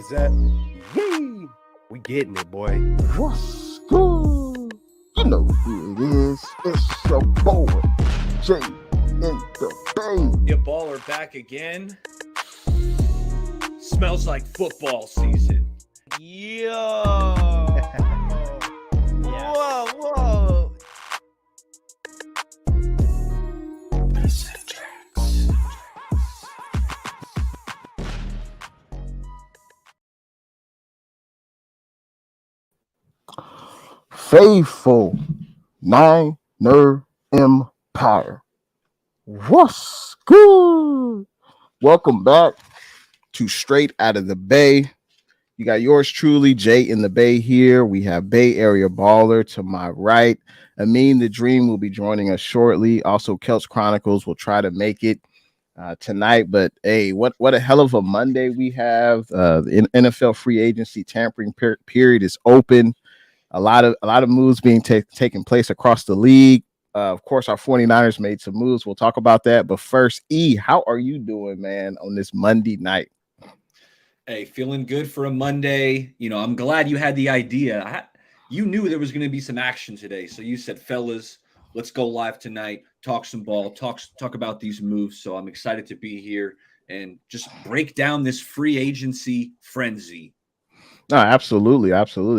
that? Yee! We getting it, boy. What's good? You know who it is. It's your boy, Jay in the Bay. Your baller back again. Smells like football season. Yo. Whoa, whoa. Faithful Niner Empire. What's good? Welcome back to Straight Out of the Bay. You got yours truly, Jay in the Bay here. We have Bay Area Baller to my right. Amin the Dream will be joining us shortly. Also, Celts Chronicles will try to make it tonight. But hey, what a hell of a Monday we have. The NFL free agency tampering period is open. A lot of moves being taking place across the league. Of course, our 49ers made some moves. We'll talk about that. But first, E, how are you doing, man, on this Monday night? Hey, feeling good for a Monday. You know, I'm glad you had the idea. You knew there was going to be some action today. So you said, fellas, let's go live tonight, talk some ball, talk about these moves. So I'm excited to be here and just break down this free agency frenzy. No, absolutely,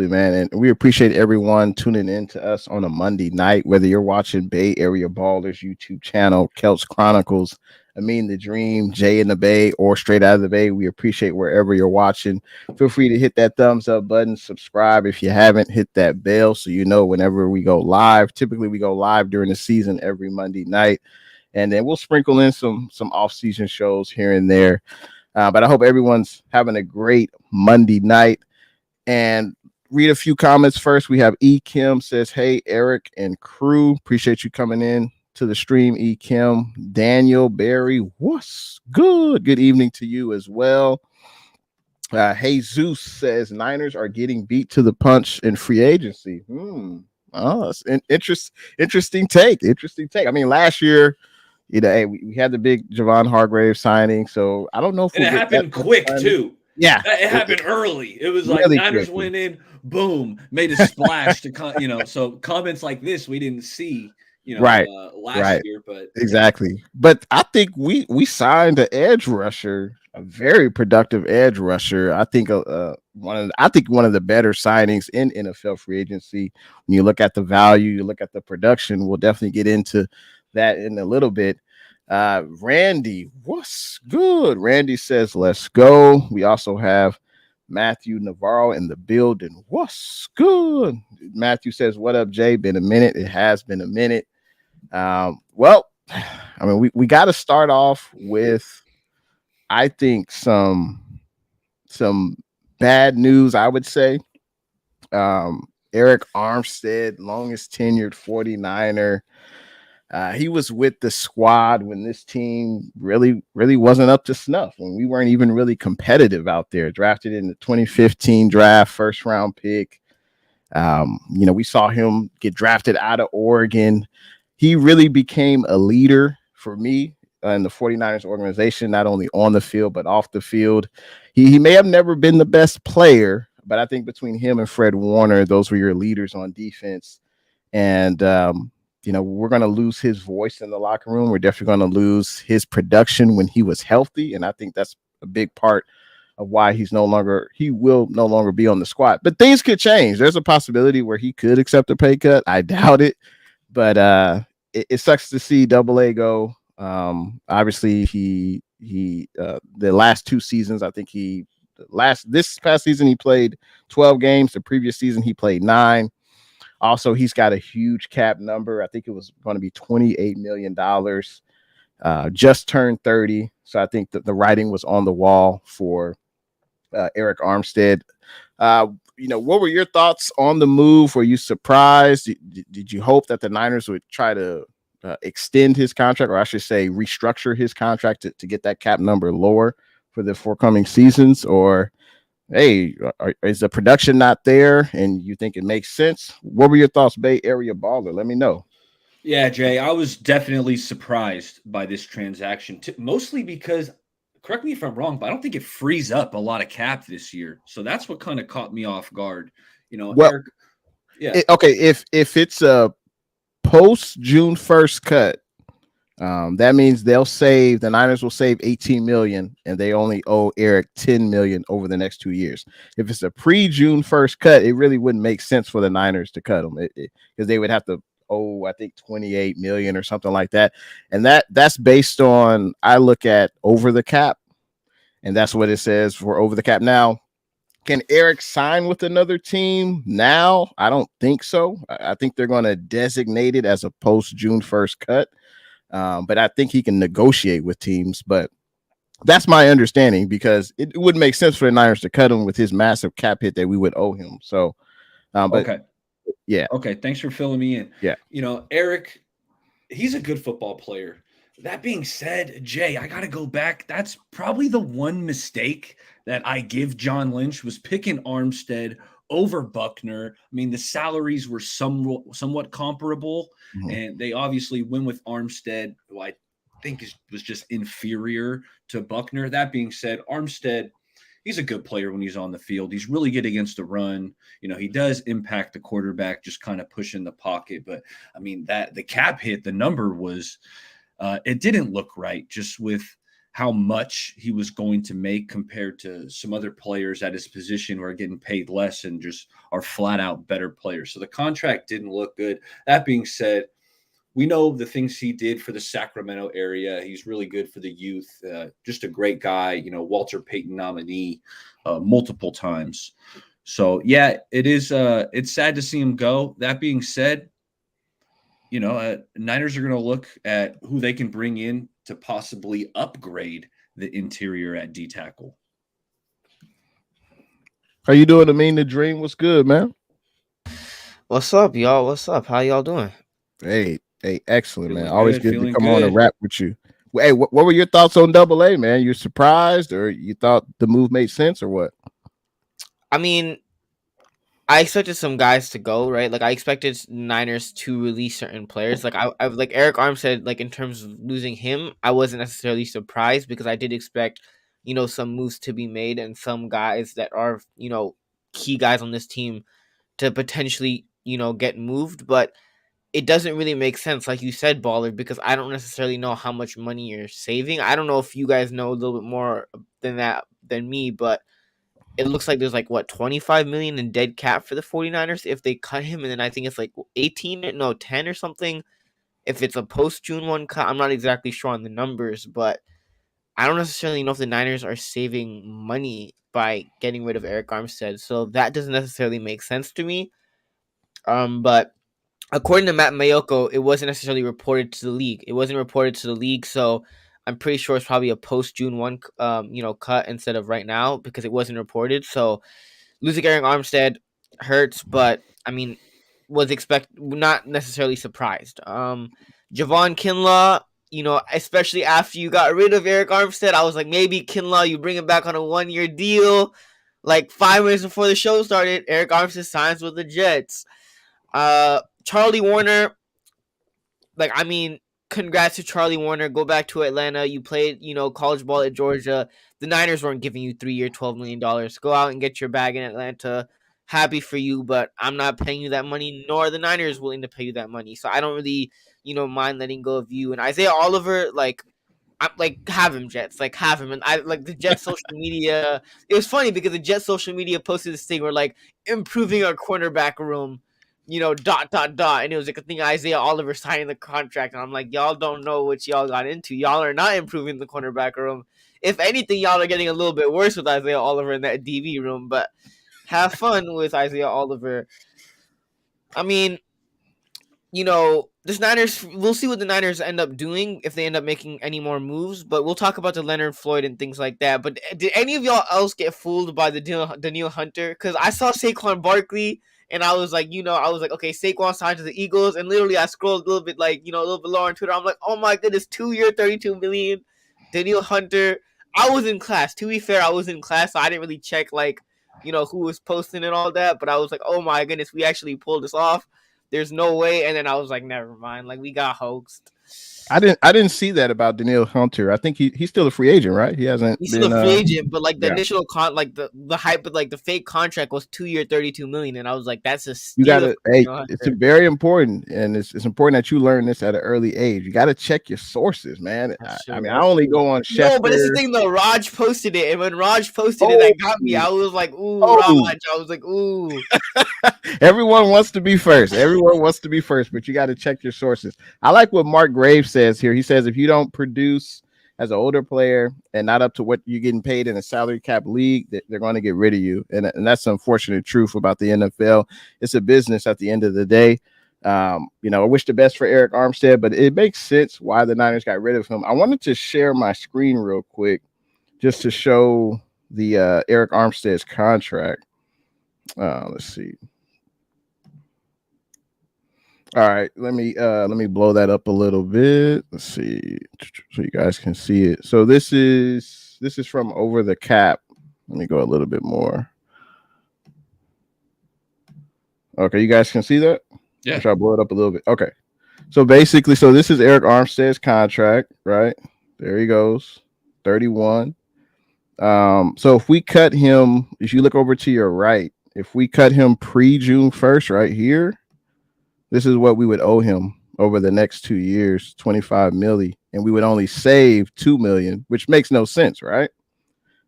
man. And we appreciate everyone tuning in to us on a Monday night, whether you're watching Bay Area Ballers YouTube channel, Celts Chronicles, Amin the Dream, Jay in the Bay, or Straight Out of the Bay. We appreciate wherever you're watching. Feel free to hit that thumbs up button, subscribe if you haven't, hit that bell so you know whenever we go live. Typically, we go live during the season every Monday night, and then we'll sprinkle in some off-season shows here and there. But I hope everyone's having a great Monday night. And read a few comments first. We have E. Kim says, hey, Arik and crew. Appreciate you coming in to the stream, E. Kim. Daniel Barry, what's good? Good evening to you as well. Hey, Zeus says, Niners are getting beat to the punch in free agency. Oh, that's an interesting take. I mean, last year, you know, hey, we had the big Javon Hargrave signing. So I don't know if it happened quick, too. Yeah, it happened early. It was really like Niners went in, boom, made a splash to so comments like this we didn't see, last year, but exactly. But I think we signed an edge rusher, a very productive edge rusher. I think one of the better signings in NFL free agency. When you look at the value, you look at the production. We'll definitely get into that in a little bit. Randy, what's good? Randy says, let's go. We also have Matthew Navarro in the building. What's good? Matthew says, what up, Jay? Been a minute. It has been a minute. Well, I mean, we got to start off with, I think, some bad news, I would say. Arik Armstead, longest tenured 49er. He was with the squad when this team really wasn't up to snuff, when we weren't even really competitive out there. Drafted in the 2015 draft, first round pick. We saw him get drafted out of Oregon. He really became a leader for me in the 49ers organization, not only on the field, but off the field. He may have never been the best player, but I think between him and Fred Warner, those were your leaders on defense. And, we're going to lose his voice in the locker room. We're definitely going to lose his production when he was healthy. And I think that's a big part of why he will no longer be on the squad. But things could change. There's a possibility where he could accept a pay cut. I doubt it. But it sucks to see AA go. Obviously, he the last two seasons, I think this past season, he played 12 games. The previous season, he played 9. Also, he's got a huge cap number. I think it was going to be $28 million. Just turned 30. So I think that the writing was on the wall for Arik Armstead. What were your thoughts on the move? Were you surprised? Did you hope that the Niners would try to extend his contract, or I should say restructure his contract to get that cap number lower for the forthcoming seasons? Or hey, is the production not there and you think it makes sense? What were your thoughts, Bay Area Baller? Let me know. Yeah, Jay, I was definitely surprised by this transaction, mostly because correct me if I'm wrong, but I don't think it frees up a lot of cap this year. So that's what kind of caught me off guard. Well, Eric. Yeah. Okay, if it's a post June 1st cut, that means the Niners will save 18 million and they only owe Arik 10 million over the next 2 years. If it's a pre-June 1st cut, it really wouldn't make sense for the Niners to cut him because they would have to owe, I think, 28 million or something like that. And that's based on, I look at over the cap, and that's what it says for over the cap. Now, can Arik sign with another team now? I don't think so. I think they're going to designate it as a post June 1st cut. But I think he can negotiate with teams. But that's my understanding, because it wouldn't make sense for the Niners to cut him with his massive cap hit that we would owe him. So, but okay. Yeah. Okay. Thanks for filling me in. Yeah. Arik, he's a good football player. That being said, Jay, I got to go back. That's probably the one mistake that I give John Lynch, was picking Armstead over Buckner. I mean, the salaries were somewhat comparable, and they obviously win with Armstead, who I think was just inferior to Buckner. That being said, Armstead, he's a good player when he's on the field. He's really good against the run. He does impact the quarterback, just kind of pushing the pocket. But I mean, that the cap hit, the number was, it didn't look right, just with how much he was going to make compared to some other players at his position who are getting paid less and just are flat out better players. So the contract didn't look good. That being said, we know the things he did for the Sacramento area. He's really good for the youth. Just a great guy, Walter Payton nominee multiple times. So yeah, it is. It's sad to see him go. That being said, Niners are going to look at who they can bring in to possibly upgrade the interior at D tackle. How you doing? The dream was good, man. What's up, y'all? What's up? How y'all doing? Hey, excellent, Feeling man. Always good, good to come feeling on good. and rap with you. Hey, what were your thoughts on AA, man? You surprised, or you thought the move made sense, or what? I mean, I expected some guys to go, right? Like I expected Niners to release certain players. Like I like Arik Armstead, like in terms of losing him, I wasn't necessarily surprised, because I did expect, some moves to be made and some guys that are, key guys on this team to potentially, get moved. But it doesn't really make sense, like you said, Baller, because I don't necessarily know how much money you're saving. I don't know if you guys know a little bit more than me, but it looks like there's like 25 million in dead cap for the 49ers if they cut him, and then I think it's like 10 or something if it's a post June 1 cut. I'm not exactly sure on the numbers, but I don't necessarily know if the Niners are saving money by getting rid of Arik Armstead, so that doesn't necessarily make sense to me. But according to Matt Mayoko, it wasn't necessarily reported to the league. So I'm pretty sure it's probably a post June 1 cut instead of right now, because it wasn't reported. So losing Arik Armstead hurts, but I mean, not necessarily surprised. Javon Kinlaw, especially after you got rid of Arik Armstead, I was like, maybe Kinlaw, you bring him back on a 1-year deal. Like 5 minutes before the show started, Arik Armstead signs with the Jets. Charlie Warner, congrats to Charlie Warner. Go back to Atlanta. You played, college ball at Georgia. The Niners weren't giving you 3-year, $12 million. Go out and get your bag in Atlanta. Happy for you, but I'm not paying you that money, nor are the Niners willing to pay you that money. So I don't really, mind letting go of you. And Isaiah Oliver, have him, Jets. Have him. And I the Jets social media. It was funny because the Jets social media posted this thing where improving our cornerback room, and it was like a thing Isaiah Oliver signing the contract, and I'm like, y'all don't know what y'all got into. Y'all are not improving the cornerback room. If anything, y'all are getting a little bit worse with Isaiah Oliver in that DB room. But have fun with Isaiah Oliver. I mean, this Niners, we'll see what the Niners end up doing if they end up making any more moves, but we'll talk about the Leonard Floyd and things like that. But did any of y'all else get fooled by the Danielle Hunter? Because I saw Saquon Barkley, and I was like, okay, Saquon signed to the Eagles, and literally I scrolled a little bit, a little bit lower on Twitter. I'm like, oh my goodness, 2-year, $32 million, Danielle Hunter. I was in class. To be fair, I was in class, so I didn't really check, who was posting and all that, but I was like, oh my goodness, we actually pulled this off. There's no way. And then I was like, never mind. We got hoaxed. I didn't see that about Danielle Hunter. I think he's still a free agent, right? He hasn't He's been still a free agent, but like the yeah. initial the hype, but like the fake contract was 2 year, 32 million, and I was like, that's a You steal. gotta for hey, Danielle it's Hunter. very important, and it's important that you learn this at an early age. You gotta check your sources, man. That's I true. mean, I That's only true. go on No, but it's the Schefter. thing though. Raj posted it, and when Raj posted it, Oh, that got me. I was like, "Ooh, Raj!" oh, I was like, "Ooh." everyone wants to be first. Everyone wants to be first, but you got to check your sources. I like what Mark Graves says here. He says if you don't produce as an older player and not up to what you're getting paid in a salary cap league, they're going to get rid of you. And that's the unfortunate truth about the NFL. It's a business at the end of the day. I wish the best for Arik Armstead, but it makes sense why the Niners got rid of him. I wanted to share my screen real quick just to show the Arik Armstead's contract. Let's see. All right, let me blow that up a little bit. Let's see, so you guys can see it. So this is from Over the Cap. Let me go a little bit more. Okay, you guys can see that? Yeah. Should I blow it up a little bit? Okay. So basically, this is Arik Armstead's contract, right? There he goes, 31. So if we cut him, if you look over to your right, if we cut him pre-June 1st right here, this is what we would owe him over the next 2 years, 25 million, and we would only save 2 million, which makes no sense, right?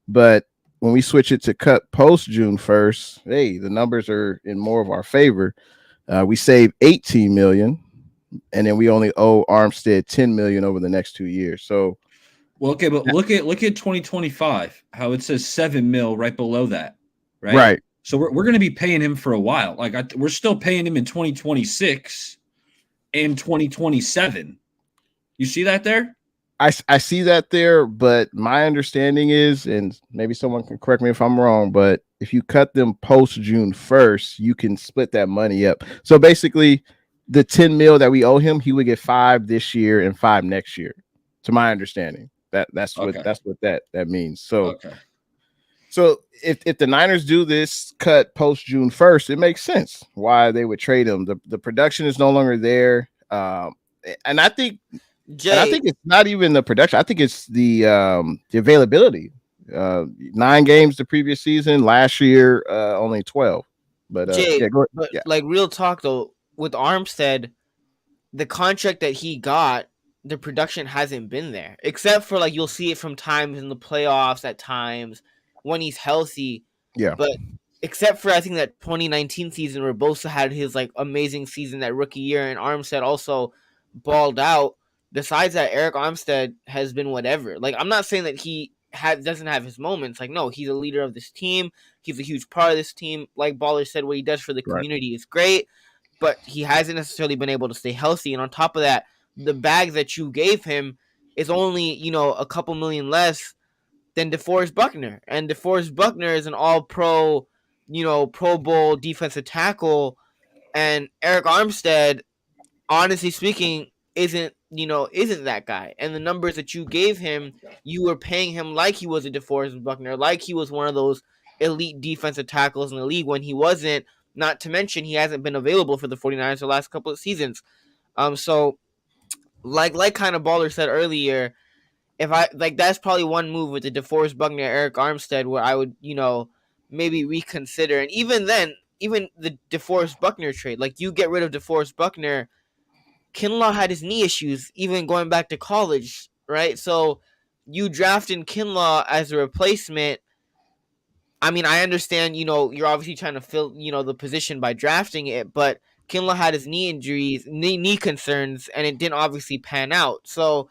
But when we switch it to cut post June 1st, hey, the numbers are in more of our favor. We save 18 million, and then we only owe Armstead 10 million over the next 2 years. So, well, okay, but look at 2025, how it says 7 mil right below that, right? Right. So we're going to be paying him for a while. Like we're still paying him in 2026 and 2027. You see that there? I see that there, but my understanding is, and maybe someone can correct me if I'm wrong, but if you cut them post June 1st, you can split that money up. So basically, the 10 mil that we owe him, he would get 5 this year and 5 next year. To my understanding, that's what that means. So. Okay. So if the Niners do this cut post June 1st, it makes sense why they would trade him. The production is no longer there, and I think it's not even the production. I think it's the availability. 9 games the previous season. Last year, only 12. But Jay, yeah, go ahead. but Yeah. like real talk though, with Armstead, the contract that he got, the production hasn't been there, except for like you'll see it from times in the playoffs at times when he's healthy. Yeah. But except for I think that 2019 season where Bosa had his like amazing season that rookie year and Armstead also balled out. Besides that, Arik Armstead has been whatever. Like I'm not saying that he doesn't have his moments. Like no, he's a leader of this team. He's a huge part of this team. Like Baller said, what he does for the community is great, but he hasn't necessarily been able to stay healthy. And on top of that, the bag that you gave him is only, a couple million less than DeForest Buckner. And DeForest Buckner is an all-pro, Pro Bowl defensive tackle. And Arik Armstead, honestly speaking, isn't that guy. And the numbers that you gave him, you were paying him like he was a DeForest Buckner, like he was one of those elite defensive tackles in the league when he wasn't. Not to mention he hasn't been available for the 49ers the last couple of seasons. So like kind of Baller said earlier, if I that's probably one move with the DeForest Buckner, Arik Armstead, where I would maybe reconsider. And even then, even the DeForest Buckner trade, like you get rid of DeForest Buckner, Kinlaw had his knee issues even going back to college, right? So you drafting Kinlaw as a replacement. I mean, I understand, you're obviously trying to fill, the position by drafting it, but Kinlaw had his knee injuries, knee concerns, and it didn't obviously pan out. So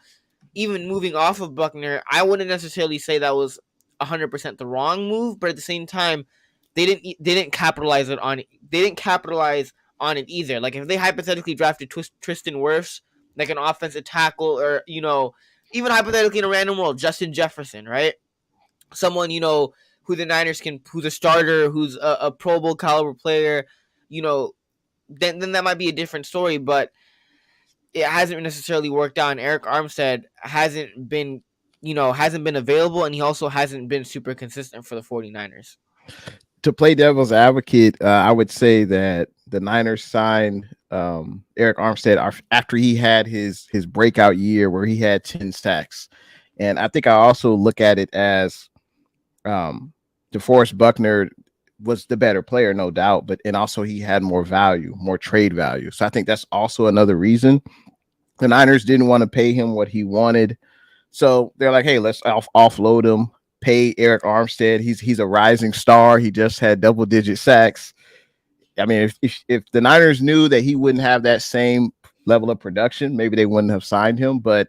even moving off of Buckner, I wouldn't necessarily say that was 100% the wrong move, but at the same time, they didn't capitalize on it. They didn't capitalize on it either. Like if they hypothetically drafted Tristan Wirfs, like an offensive tackle, or even hypothetically in a random world, Justin Jefferson, right? Someone who the Niners who's a starter, who's a Pro Bowl caliber player, then that might be a different story. But it hasn't necessarily worked out. And Arik Armstead hasn't been available, and he also hasn't been super consistent for the 49ers. To play devil's advocate, I would say that the Niners signed Arik Armstead after he had his breakout year where he had 10 sacks. And I think I also look at it as DeForest Buckner was the better player, no doubt, but and also he had more value, more trade value. So I think that's also another reason the Niners didn't want to pay him what he wanted. So they're like, hey, let's offload him, pay Arik Armstead. He's a rising star. He just had double-digit sacks. I mean, if the Niners knew that he wouldn't have that same level of production, maybe they wouldn't have signed him. But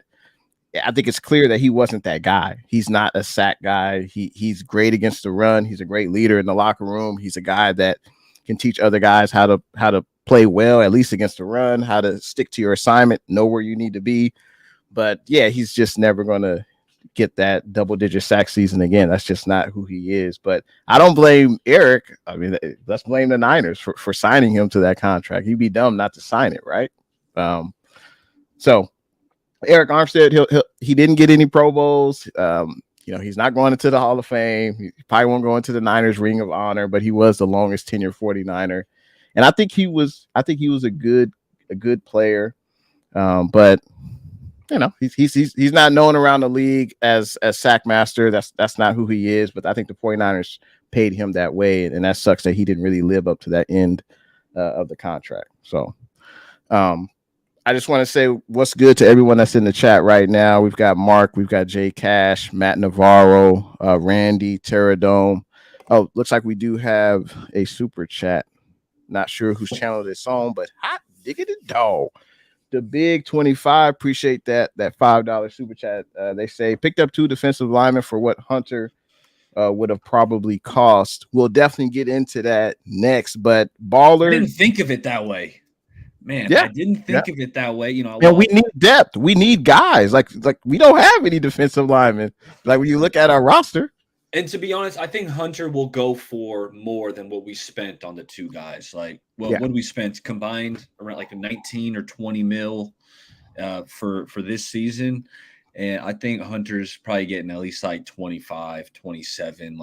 I think it's clear that he wasn't that guy. He's not a sack guy. He's great against the run. He's a great leader in the locker room. He's a guy that can teach other guys how to play well, at least against the run, how to stick to your assignment, know where you need to be. But yeah, he's just never going to get that double-digit sack season again. That's just not who he is. But I don't blame Arik. I mean, let's blame the Niners for signing him to that contract. He'd be dumb not to sign it, right? So Arik Armstead, he didn't get any Pro Bowls. He's not going into the Hall of Fame. He probably won't go into the Niners Ring of Honor, but he was the longest tenured 49er. And I think he was a good player. But he's not known around the league as sack master. That's not who he is. But I think the 49ers paid him that way, and that sucks that he didn't really live up to that end of the contract. So I just want to say what's good to everyone that's in the chat right now. We've got Mark, we've got Jay Cash, Matt Navarro, Randy, Terradome. Oh, looks like we do have a super chat. Not sure whose channel it's on, but hot diggity dog. The Big 25, appreciate that $5 super chat. They say picked up 2 defensive linemen for what Hunter would have probably cost. We'll definitely get into that next, but Baller, I didn't think of it that way, man. Yeah, I didn't think of it that way. And we need depth. We need guys like we don't have any defensive linemen. Like when you look at our roster. And to be honest, I think Hunter will go for more than what we spent on the 2 guys. What we spent combined around like a 19 or 20 mil for this season. And I think Hunter's probably getting at least like 25, 27.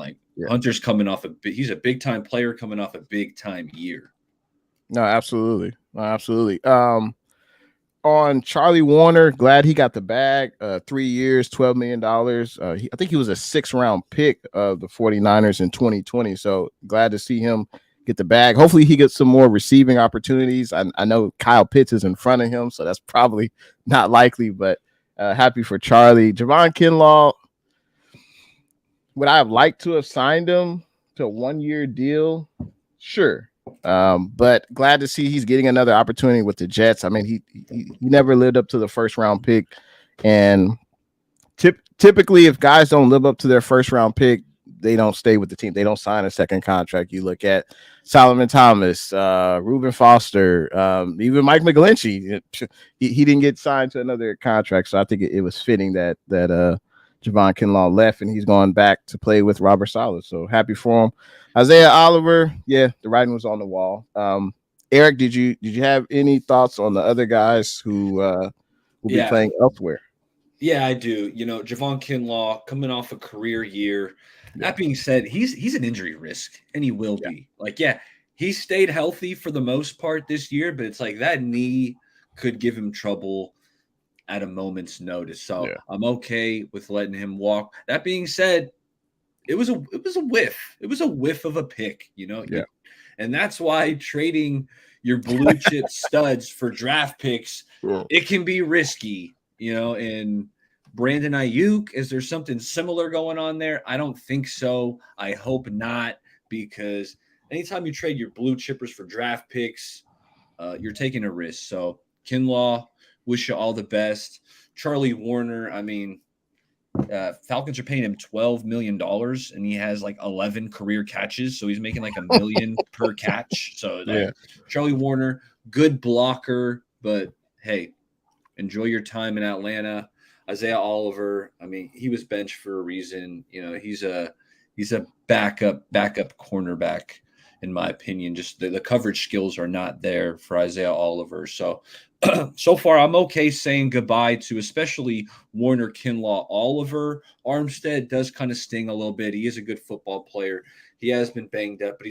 Hunter's coming off he's a big time player coming off a big time year. No, absolutely. On Charlie Warner, glad he got the bag. 3 years, $12 million. I think he was a 6th-round pick of the 49ers in 2020. So glad to see him get the bag. Hopefully he gets some more receiving opportunities. I know Kyle Pitts is in front of him, so that's probably not likely, but happy for Charlie. Javon Kinlaw, would I have liked to have signed him to a 1-year deal? Sure. But glad to see he's getting another opportunity with the Jets. I mean, he never lived up to the 1st-round pick, and typically if guys don't live up to their 1st-round pick, they don't stay with the team. They don't sign a second contract. You look at Solomon Thomas, Reuben Foster, even Mike McGlinchey. He didn't get signed to another contract, so I think it was fitting that Javon Kinlaw left, and he's going back to play with Robert Saleh. So happy for him. Isaiah Oliver, yeah, the writing was on the wall. Eric, did you have any thoughts on the other guys who will be playing elsewhere? Yeah, I do. Javon Kinlaw coming off a career year. Yeah. That being said, he's an injury risk, and he will be. He stayed healthy for the most part this year, but it's like that knee could give him trouble at a moment's notice. So I'm okay with letting him walk. That being said, it was a whiff. It was a whiff of a pick, and that's why trading your blue chip studs for draft picks, it can be risky, and Brandon Ayuk, is there something similar going on there? I don't think so. I hope not, because anytime you trade your blue chippers for draft picks, you're taking a risk. So Kinlaw, wish you all the best. Charlie Warner, I mean, Falcons are paying him $12 million, and he has like 11 career catches, so he's making like $1 million per catch. So Charlie Warner, good blocker, but hey, enjoy your time in Atlanta. Isaiah Oliver, I mean, he was benched for a reason. He's a backup cornerback, in my opinion. Just the coverage skills are not there for Isaiah Oliver. So far, I'm okay saying goodbye to especially Warner, Kinlaw, Oliver. Armstead does kind of sting a little bit. He is a good football player. He has been banged up, but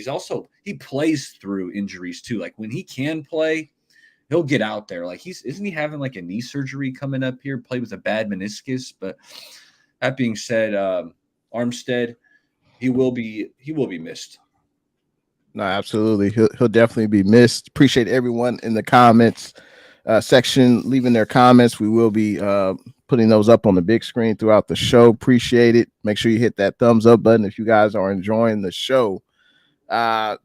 he plays through injuries too. Like when he can play, he'll get out there. Like isn't he having like a knee surgery coming up here? Played with a bad meniscus, but that being said, Armstead, he will be missed. No, absolutely. He'll definitely be missed. Appreciate everyone in the comments section leaving their comments. We will be putting those up on the big screen throughout the show. Appreciate it. Make sure you hit that thumbs up button if you guys are enjoying the show. I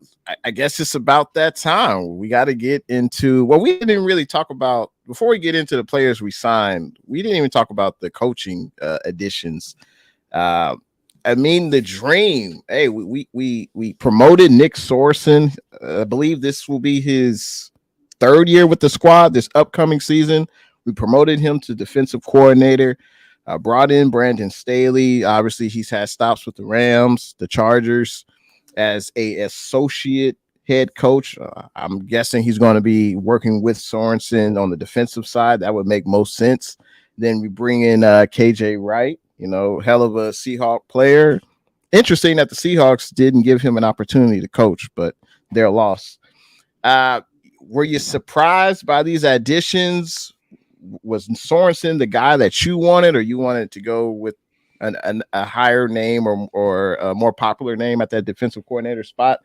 guess it's about that time. We got to get into we didn't really talk about before we get into the players we signed. We didn't even talk about the coaching additions. I mean, the dream. Hey, we promoted Nick Sorensen. I believe this will be his third year with the squad this upcoming season. We promoted him to defensive coordinator. Brought in Brandon Staley. Obviously, he's had stops with the Rams, the Chargers, as a associate head coach. I'm guessing he's going to be working with Sorensen on the defensive side. That would make most sense. Then we bring in KJ Wright. Hell of a Seahawk player. Interesting that the Seahawks didn't give him an opportunity to coach, but they're lost. Were you surprised by these additions? Was Sorensen the guy that you wanted, or you wanted to go with a higher name or a more popular name at that defensive coordinator spot?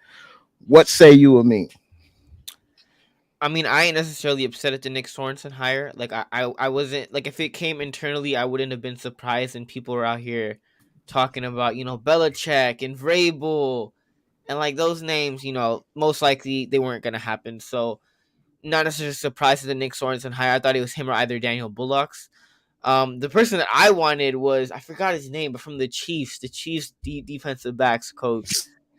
What say you of me? I mean, I ain't necessarily upset at the Nick Sorensen hire. Like, I wasn't, like, if it came internally, I wouldn't have been surprised. And people were out here talking about, Belichick and Vrabel and, like, those names, most likely they weren't going to happen. So, not necessarily surprised at the Nick Sorensen hire. I thought it was him or either Daniel Bullock's. The person that I wanted was, I forgot his name, but from the Chiefs defensive backs coach.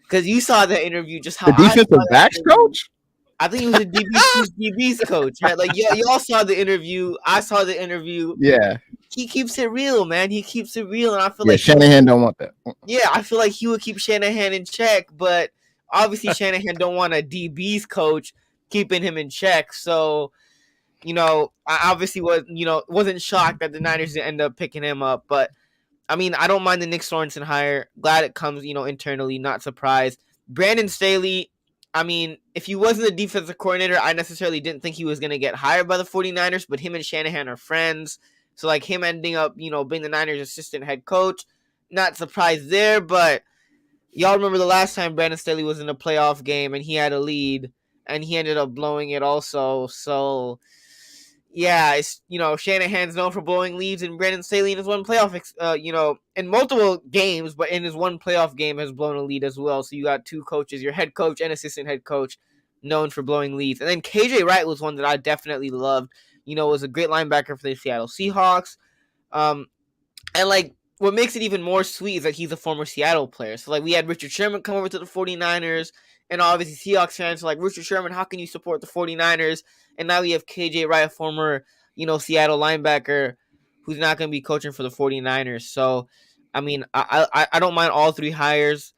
Because you saw the interview, just how the defensive backs coach? I think he was a DB's coach, right? Like, y'all saw the interview. I saw the interview. Yeah. He keeps it real, man. He keeps it real, and I feel like Shanahan don't want that. Yeah, I feel like he would keep Shanahan in check, but obviously Shanahan don't want a DB's coach keeping him in check. So, I obviously wasn't shocked that the Niners didn't end up picking him up. But I mean, I don't mind the Nick Sorensen hire. Glad it comes, internally. Not surprised. Brandon Staley. I mean, if he wasn't a defensive coordinator, I necessarily didn't think he was going to get hired by the 49ers, but him and Shanahan are friends. So, like, him ending up, being the Niners' assistant head coach, not surprised there. But y'all remember the last time Brandon Staley was in a playoff game and he had a lead and he ended up blowing it also. So, yeah, it's, Shanahan's known for blowing leads, and Brandon Staley in his one playoff, in multiple games, but in his one playoff game has blown a lead as well. So you got two coaches, your head coach and assistant head coach, known for blowing leads. And then KJ Wright was one that I definitely loved. Was a great linebacker for the Seattle Seahawks. And like, what makes it even more sweet is that he's a former Seattle player. So like, we had Richard Sherman come over to the 49ers, and obviously Seahawks fans are like, Richard Sherman, how can you support the 49ers? And now we have KJ Wright, a former, Seattle linebacker, who's not going to be coaching for the 49ers. So, I mean, I don't mind all three hires.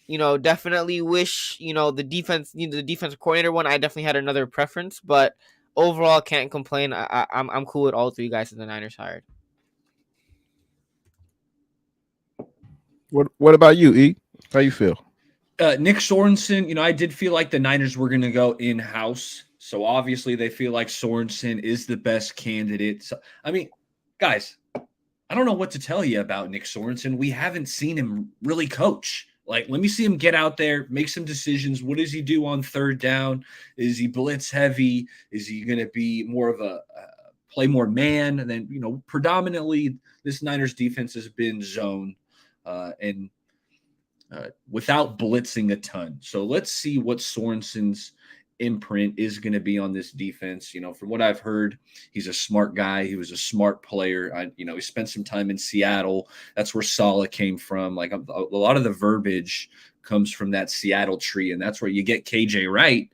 Definitely wish, the defensive coordinator one, I definitely had another preference. But overall, can't complain. I'm cool with all three guys that the Niners hired. What about you, E? How you feel? Nick Sorensen, I did feel like the Niners were going to go in-house. So obviously they feel like Sorensen is the best candidate. So, I mean, guys, I don't know what to tell you about Nick Sorensen. We haven't seen him really coach. Like, let me see him get out there, make some decisions. What does he do on third down? Is he blitz heavy? Is he going to be more of a play more man? And then, predominantly this Niners defense has been zone and without blitzing a ton. So let's see what Sorensen's imprint is going to be on this defense. From what I've heard, he's a smart guy. He was a smart player. He spent some time in Seattle. That's where Saleh came from. Like, a lot of the verbiage comes from that Seattle tree, and that's where you get KJ Wright.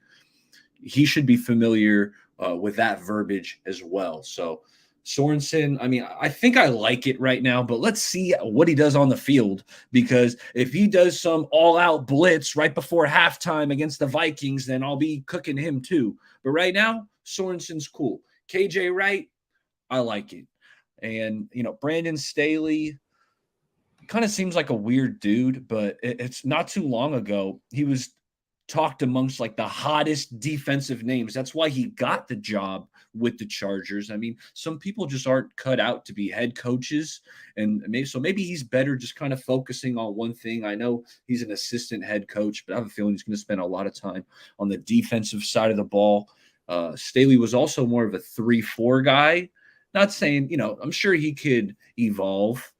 He should be familiar with that verbiage as well. So Sorensen, I mean, I think I like it right now, but let's see what he does on the field, because if he does some all-out blitz right before halftime against the Vikings, then I'll be cooking him too. But right now, Sorensen's cool. KJ Wright, I like it. And, Brandon Staley kind of seems like a weird dude, but it's not too long ago. He was talked amongst like the hottest defensive names. That's why he got the job with the Chargers. I mean, some people just aren't cut out to be head coaches, and maybe he's better just kind of focusing on one thing. I know he's an assistant head coach, but I have a feeling he's going to spend a lot of time on the defensive side of the ball. Staley was also more of a 3-4 guy. Not saying, I'm sure he could evolve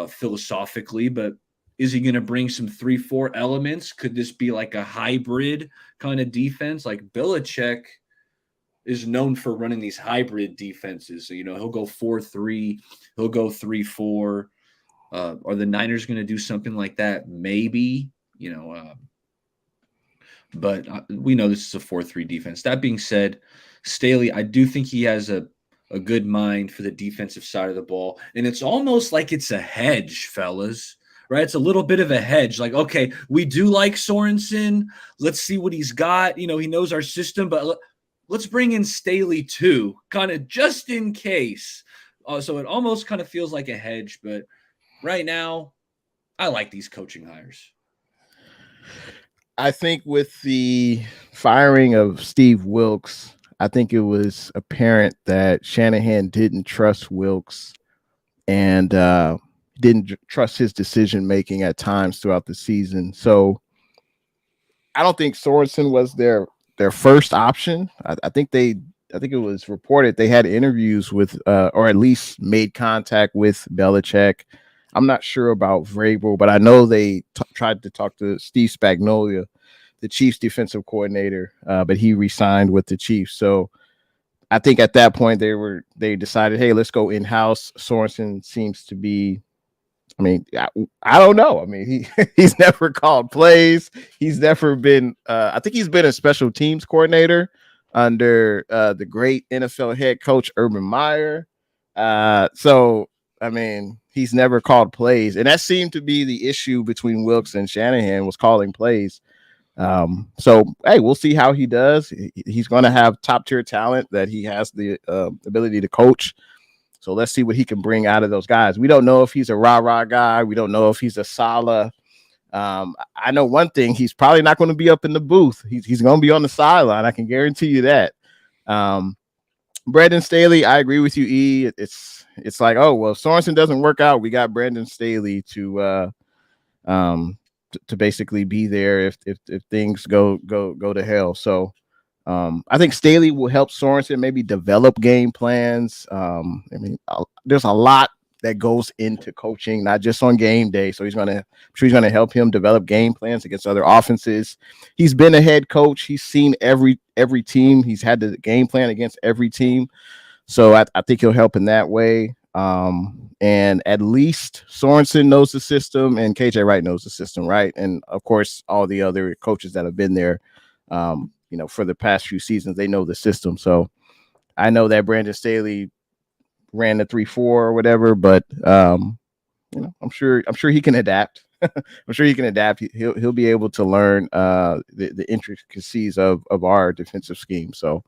philosophically, but is he going to bring some 3-4 elements? Could this be like a hybrid kind of defense? Like Belichick is known for running these hybrid defenses. So, he'll go 4-3, he'll go 3-4. Are the Niners going to do something like that? Maybe, but we know this is a 4-3 defense. That being said, Staley, I do think he has a good mind for the defensive side of the ball. And it's almost like it's a hedge, fellas. Right? It's a little bit of a hedge. Like, okay, we do like Sorensen. Let's see what he's got. He knows our system, but let's bring in Staley too, kind of just in case. So it almost kind of feels like a hedge, but right now, I like these coaching hires. I think with the firing of Steve Wilks, I think it was apparent that Shanahan didn't trust Wilks and didn't trust his decision making at times throughout the season. So I don't think Sorensen was their first option. I think it was reported they had interviews with or at least made contact with Belichick. I'm not sure about Vrabel, but I know they tried to talk to Steve Spagnuolo, the Chiefs defensive coordinator, but he re-signed with the Chiefs. So I think at that point they decided, hey, let's go in-house. Sorensen seems to be, I don't know. I mean, he's never called plays. He's never been. I think he's been a special teams coordinator under the great NFL head coach Urban Meyer. So I mean, he's never called plays, and that seemed to be the issue between Wilks and Shanahan, was calling plays. So hey, we'll see how he does. He's going to have top tier talent that he has the ability to coach. So let's see what he can bring out of those guys. We don't know if he's a rah-rah guy. We don't know if he's a Saleh. I know one thing. He's probably not going to be up in the booth. He's going to be on the sideline. I can guarantee you that. Brandon Staley, I agree with you, E. It's like, oh, well, if Sorensen doesn't work out, we got Brandon Staley to basically be there if things go to hell. So I think Staley will help Sorensen maybe develop game plans. There's a lot that goes into coaching, not just on game day. So he's going to help him develop game plans against other offenses. He's been a head coach. He's seen every team. He's had the game plan against every team. So I think he'll help in that way. And at least Sorensen knows the system and KJ Wright knows the system, right? And of course, all the other coaches that have been there, for the past few seasons, they know the system. So I know that Brandon Staley ran the 3-4 or whatever, but I'm sure he can adapt. I'm sure he can adapt. He'll be able to learn the intricacies of our defensive scheme. So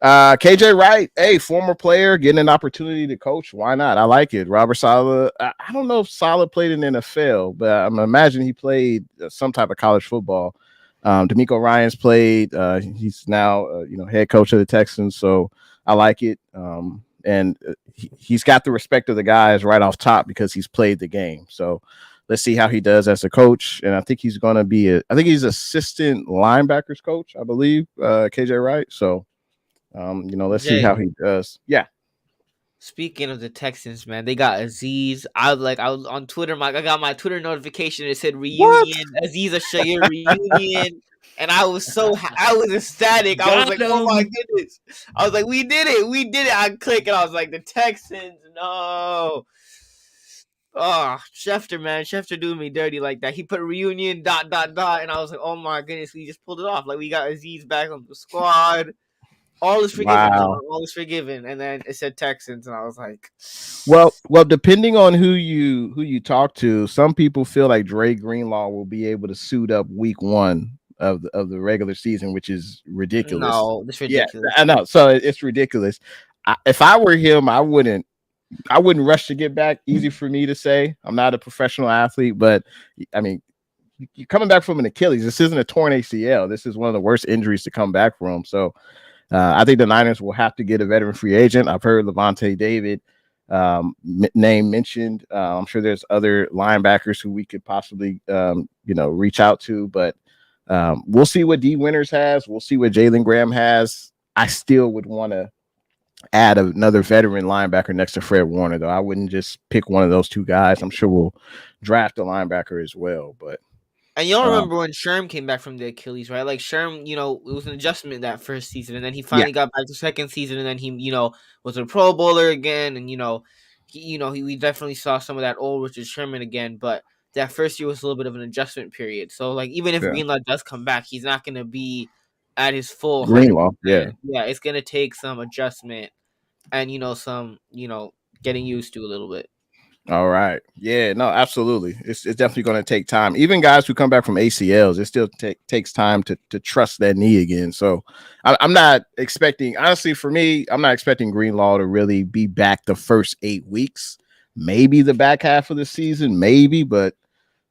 KJ Wright, hey, former player, getting an opportunity to coach. Why not? I like it. Robert Saleh. I don't know if Saleh played in the NFL, but I'm imagining he played some type of college football. D'Amico Ryans played. He's now head coach of the Texans, so I like it. And he's got the respect of the guys right off top because he's played the game. So let's see how he does as a coach. And I think he's going to be he's assistant linebackers coach, I believe, KJ Wright. So let's see how he does. Yeah. Speaking of the Texans, man, they got Azeez. I was on Twitter. I got my Twitter notification. It said reunion, Azeez Ashayir reunion, and I was ecstatic. I was like, oh my goodness! I was like, we did it! I click and I was like, the Texans, no. Oh, Schefter, man, Schefter doing me dirty like that. He put reunion ... and I was like, oh my goodness, we just pulled it off. Like we got Azeez back on the squad. All is forgiven. Wow. All is forgiven. And then it said Texans, and I was like, well, depending on who you talk to, some people feel like Dre Greenlaw will be able to suit up week 1 of the regular season, which is ridiculous. No, it's ridiculous. Yeah, I know. So it's ridiculous. If I were him, I wouldn't rush to get back. Easy for me to say. I'm not a professional athlete, but I mean, you're coming back from an Achilles. This isn't a torn ACL. This is one of the worst injuries to come back from. So I think the Niners will have to get a veteran free agent. I've heard Levante David name mentioned. I'm sure there's other linebackers who we could possibly, reach out to, but we'll see what D Winters has. We'll see what Jalen Graham has. I still would want to add another veteran linebacker next to Fred Warner, though. I wouldn't just pick one of those two guys. I'm sure we'll draft a linebacker as well, but. And you all remember when Sherm came back from the Achilles, right? Like Sherm, it was an adjustment that first season, and then he finally got back to second season, and then he, was a Pro Bowler again, and we definitely saw some of that old Richard Sherman again. But that first year was a little bit of an adjustment period. So like even if Greenlaw does come back, he's not going to be at his full Greenlaw. 100%. Yeah, it's going to take some adjustment and some getting used to a little bit. All right. Yeah, no, absolutely. It's definitely going to take time. Even guys who come back from ACLs, it still takes time to trust that knee again. So I'm not expecting, honestly, for me, I'm not expecting Greenlaw to really be back the first 8 weeks. Maybe the back half of the season, maybe, but,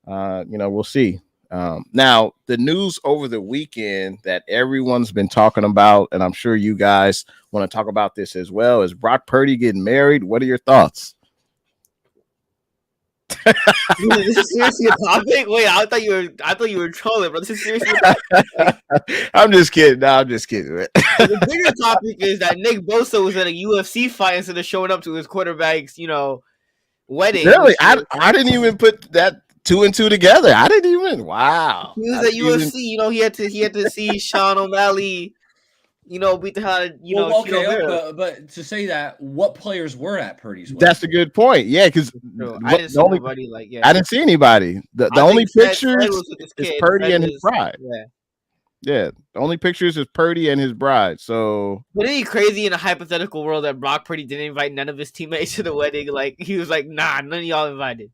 we'll see. Now, the news over the weekend that everyone's been talking about, and I'm sure you guys want to talk about this as well, is Brock Purdy getting married. What are your thoughts? Is this seriously a topic? Wait, I thought you were trolling, bro. This is seriously a topic. I'm just kidding. No, I'm just kidding. The bigger topic is that Nick Bosa was at a UFC fight instead of showing up to his quarterback's, wedding. Really? I didn't even put that 2 and 2 together. I didn't even. Wow. He was at UFC. He had to see Sean O'Malley. Beat the hell out of, okay, but to say that, what players were at Purdy's wedding? That's a good point. Yeah, because I didn't see anybody. I didn't see anybody. The only pictures is Purdy and his bride. Yeah. The only pictures is Purdy and his bride. So, wouldn't it be crazy in a hypothetical world that Brock Purdy didn't invite none of his teammates to the wedding? Like he was like, nah, none of y'all invited.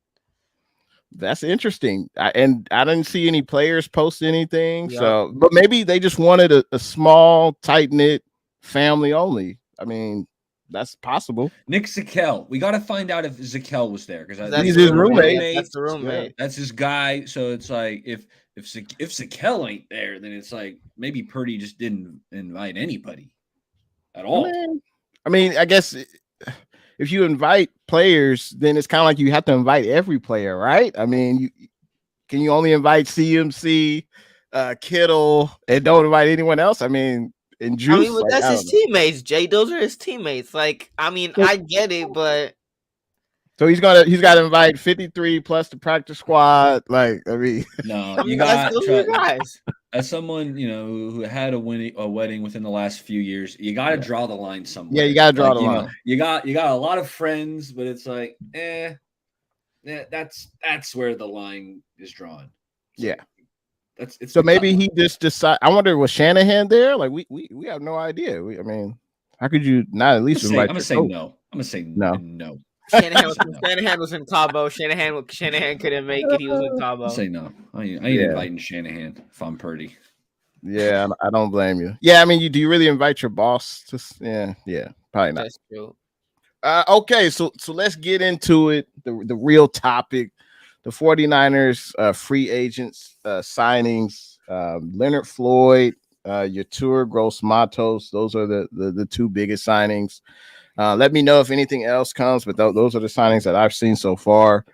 That's interesting. I didn't see any players post anything. Yep. So, but maybe they just wanted a small, tight-knit family only. I mean, that's possible. Nick Zakel. We got to find out if Zakel was there because he's his roommate. That's the roommate. Yeah. That's his guy. So it's like if Zakel ain't there, then it's like maybe Purdy just didn't invite anybody at all. I mean, I guess. If you invite players, then it's kind of like you have to invite every player, right? I mean, can you only invite CMC, Kittle, and don't invite anyone else? I mean, and Juice. But that's his teammates, Jay. Those are his teammates. Like, I mean, I get it, but so he's got to invite 53 plus the practice squad. Like, I mean, no, you got guys. As someone who had a wedding within the last few years, you got to draw the line somewhere. Yeah, you got to draw the line. You got a lot of friends, but it's like, that's where the line is drawn. So yeah, so maybe he just decided. I wonder, was Shanahan there? Like we have no idea. I mean, how could you not at least invite? I'm gonna say no. I'm gonna say no. Shanahan was in Cabo. Shanahan couldn't make it. He was in Cabo. Say no. I ain't inviting Shanahan if I'm Purdy. Yeah, I don't blame you. Yeah, I mean, do you really invite your boss to? Yeah, probably not. That's true. Okay, so let's get into it. The real topic: the 49ers free agents signings. Leonard Floyd, Yetur Gross-Matos. Those are the two biggest signings. Let me know if anything else comes, but those are the signings that I've seen so far.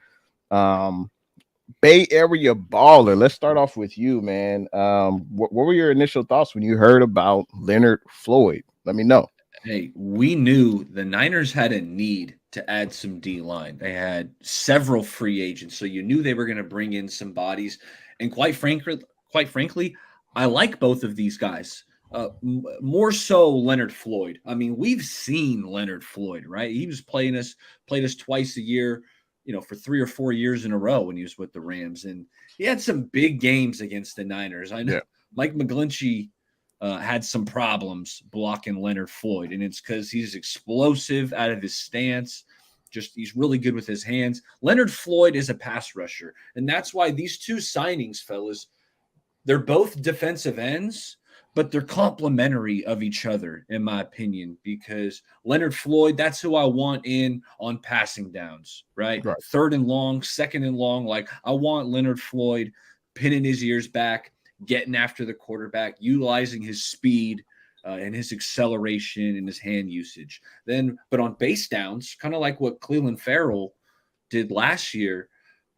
Bay Area baller. Let's start off with you, man. What were your initial thoughts when you heard about Leonard Floyd? Let me know. Hey, we knew the Niners had a need to add some D-line. They had several free agents, so you knew they were going to bring in some bodies. And quite frankly, I like both of these guys. More so Leonard Floyd. I mean, we've seen Leonard Floyd, right? He was played us twice a year, for 3 or 4 years in a row when he was with the Rams. And he had some big games against the Niners. I know Mike McGlinchey had some problems blocking Leonard Floyd, and it's because he's explosive out of his stance. He's really good with his hands. Leonard Floyd is a pass rusher, and that's why these two signings, fellas, they're both defensive ends, but they're complementary of each other, in my opinion, because Leonard Floyd, that's who I want in on passing downs, right? 3rd and long, 2nd and long. Like, I want Leonard Floyd pinning his ears back, getting after the quarterback, utilizing his speed and his acceleration and his hand usage. But on base downs, kind of like what Cleveland Farrell did last year,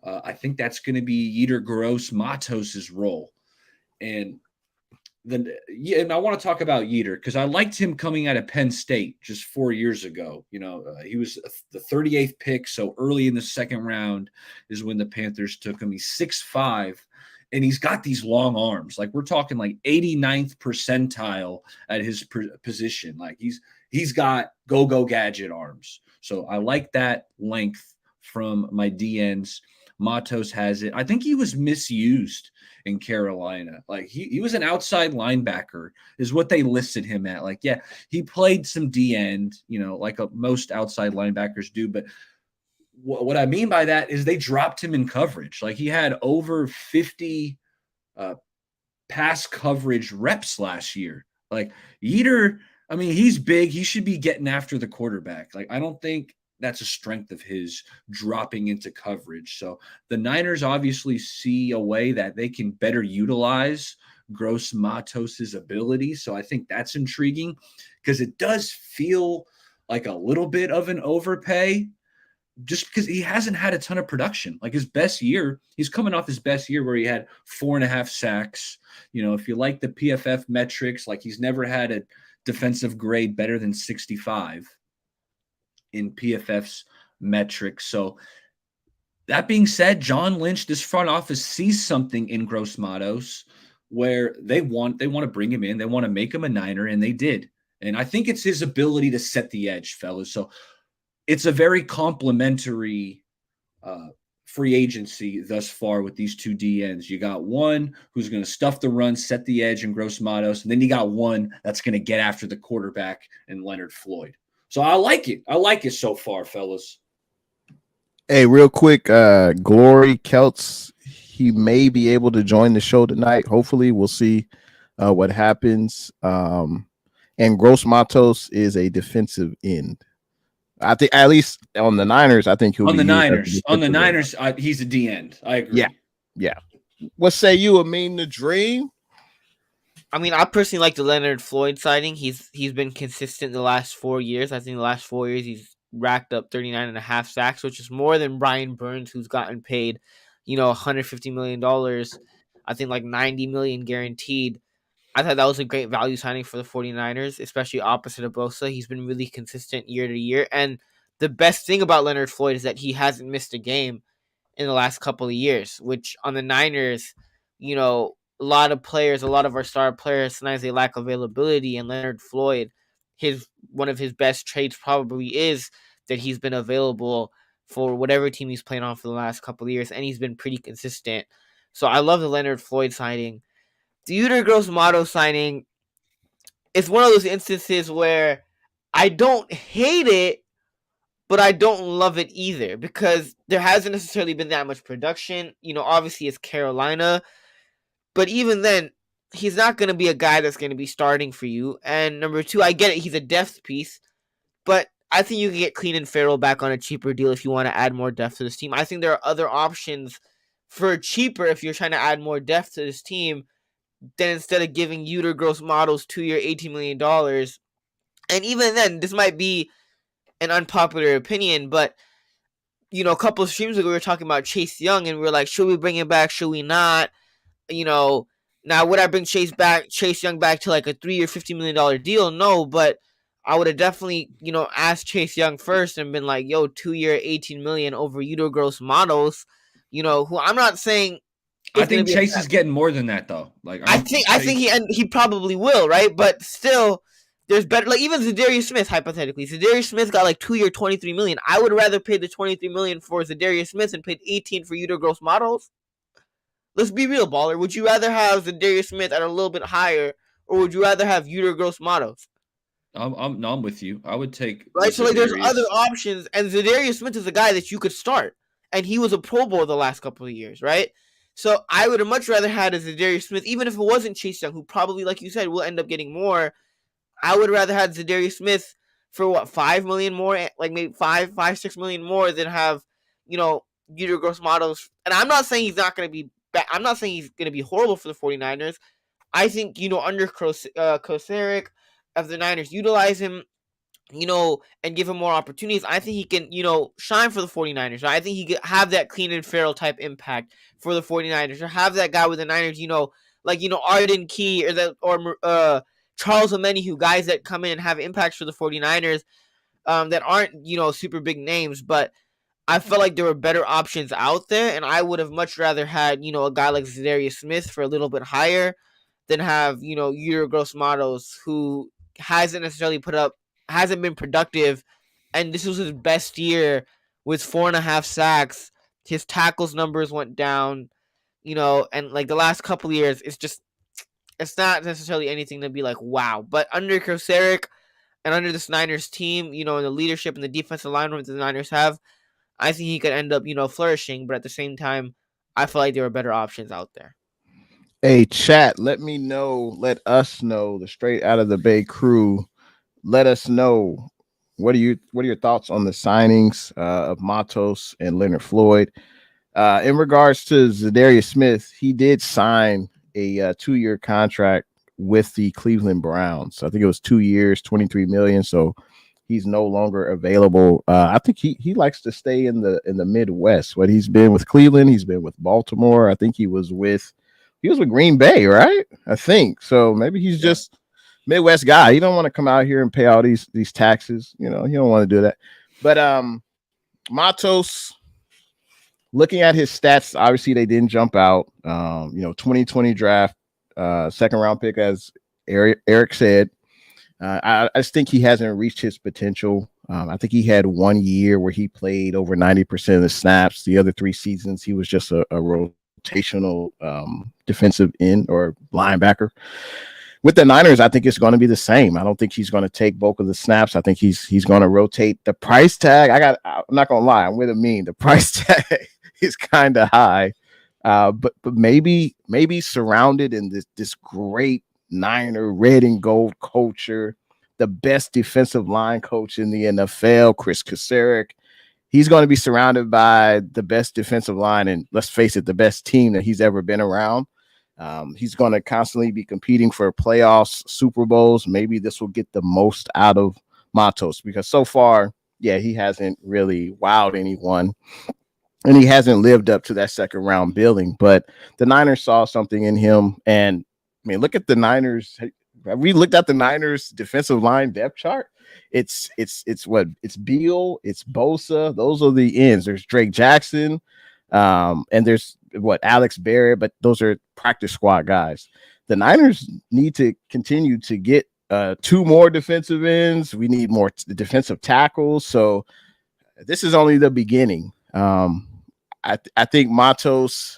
I think that's going to be Yetur Gross-Matos' role. And I want to talk about Yetur because I liked him coming out of Penn State just 4 years ago. He was the 38th pick, so early in the second round is when the Panthers took him. He's 6'5", and he's got these long arms. Like we're talking like 89th percentile at his position. Like he's got go-go gadget arms. So I like that length from my DNs. Matos has it. I think he was misused in Carolina. Like he was an outside linebacker is what they listed him at. Like, yeah, he played some D end, like most outside linebackers do. But what I mean by that is they dropped him in coverage. Like he had over 50 pass coverage reps last year. Like Yetur, I mean, he's big. He should be getting after the quarterback. Like I don't think that's a strength of his, dropping into coverage. So the Niners obviously see a way that they can better utilize Gross-Matos' ability. So I think that's intriguing because it does feel like a little bit of an overpay just because he hasn't had a ton of production. Like his best year, he's coming off his best year where he had 4.5 sacks. If you like the PFF metrics, like he's never had a defensive grade better than 65 in PFF's metrics. So that being said, John Lynch, this front office sees something in Gross-Matos where they want to bring him in. They want to make him a Niner, and they did. And I think it's his ability to set the edge, fellas. So it's a very complimentary free agency thus far with these two DNs. You got one who's going to stuff the run, set the edge in Gross-Matos, and then you got one that's going to get after the quarterback in Leonard Floyd. So I like it. I like it so far, fellas. Hey, real quick, Glory Celts, he may be able to join the show tonight. Hopefully, we'll see what happens. And Gross-Matos is a defensive end. I think at least on the Niners, I think he'll on be the Niners. On the end. Niners, he's a D end. I agree. Yeah. What say you, Amin the Dream? I mean, I personally like the Leonard Floyd signing. He's been consistent the last 4 years. I think the last 4 years he's racked up 39.5 sacks, which is more than Brian Burns, who's gotten paid, $150 million. I think like $90 million guaranteed. I thought that was a great value signing for the 49ers, especially opposite of Bosa. He's been really consistent year to year. And the best thing about Leonard Floyd is that he hasn't missed a game in the last couple of years, which on the Niners, a lot of our star players, sometimes they lack availability, and Leonard Floyd, one of his best traits probably is that he's been available for whatever team he's playing on for the last couple of years, and he's been pretty consistent. So I love the Leonard Floyd signing. The Yetur Gross-Matos signing is one of those instances where I don't hate it, but I don't love it either because there hasn't necessarily been that much production. Obviously it's Carolina, but even then, he's not going to be a guy that's going to be starting for you. And number two, I get it. He's a depth piece, but I think you can get Clean and Farrell back on a cheaper deal if you want to add more depth to this team. I think there are other options for cheaper if you're trying to add more depth to this team than instead of giving Yetur Gross-Matos 2-year, $18 million. And even then, this might be an unpopular opinion, but, a couple of streams ago, we were talking about Chase Young, and we were like, should we bring him back? Should we not? Now would I bring Chase Young back to like a 3-year, $50 million deal? No, but I would have definitely, asked Chase Young first and been like, 2-year, $18 million over Yetur Gross-Matos, who I'm not saying. I think Chase is getting more than that though. Like I think he probably will, right? But still, there's better. Like even Zadarius Smith, hypothetically, Zadarius Smith got like 2-year, $23 million. I would rather pay the $23 million for Zadarius Smith and paid $18 for Yetur Gross-Matos. Let's be real, baller. Would you rather have Zadarius Smith at a little bit higher, or would you rather have Yetur Gross-Matos? I'm with you. I would take right. So like, there's other options, and Zadarius Smith is a guy that you could start, and he was a Pro Bowl the last couple of years, right? So I would have much rather had a Zadarius Smith, even if it wasn't Chase Young, who probably, like you said, will end up getting more. I would rather have Zadarius Smith for $5 million more, like maybe $6 million more than have, Yetur Gross-Matos. And I'm not saying he's not going to be I'm not saying he's going to be horrible for the 49ers. I think, under Kosaric, if the Niners utilize him, and give him more opportunities, I think he can, shine for the 49ers. I think he could have that Cleveland Farrell type impact for the 49ers, or have that guy with the Niners, like, Arden Key or Charles Omenihu, guys that come in and have impacts for the 49ers that aren't, super big names, but I felt like there were better options out there, and I would have much rather had, a guy like Zadarius Smith for a little bit higher than have, Yetur Gross-Matos, who hasn't been productive, and this was his best year with 4.5 sacks. His tackles numbers went down, and like the last couple of years, it's not necessarily anything to be like, wow. But under Kosaric and under this Niners team, and the leadership and the defensive line that the Niners have, I think he could end up, flourishing. But at the same time, I feel like there were better options out there. Hey, chat, let us know, the Straight Out of the Bay crew. Let us know what are your thoughts on the signings of Matos and Leonard Floyd. In regards to Zadarius Smith, he did sign a 2-year contract with the Cleveland Browns. I think it was 2 years, $23 million. So he's no longer available. I think he likes to stay in the Midwest. What he's been with Cleveland, he's been with Baltimore. I think he was with Green Bay, right? I think so. Maybe he's just Midwest guy. You don't want to come out here and pay all these taxes. You don't want to do that. But Matos, looking at his stats, obviously they didn't jump out. 2020 draft, second round pick, as Eric said. I just think he hasn't reached his potential. I think he had 1 year where he played over 90% of the snaps. The other 3 seasons, he was just a rotational defensive end or linebacker. With the Niners, I think it's going to be the same. I don't think he's going to take bulk of the snaps. I think he's going to rotate. The price tag, I'm not going to lie, I'm with a mean. The price tag is kind of high, but maybe surrounded in this great Niner red and gold culture, the best defensive line coach in the NFL, Chris Kosaric. He's going to be surrounded by the best defensive line, and let's face it, the best team that he's ever been around. He's going to constantly be competing for playoffs, Super Bowls. Maybe this will get the most out of Matos, because so far, he hasn't really wowed anyone, and he hasn't lived up to that second round billing. But the Niners saw something in him, and I mean, look at the Niners. Have we looked at the Niners defensive line depth chart? It's Beal, it's Bosa. Those are the ends. There's Drake Jackson, and there's Alex Barrett, but those are practice squad guys. The Niners need to continue to get 2 more defensive ends. We need more defensive tackles. So this is only the beginning. I think Matos,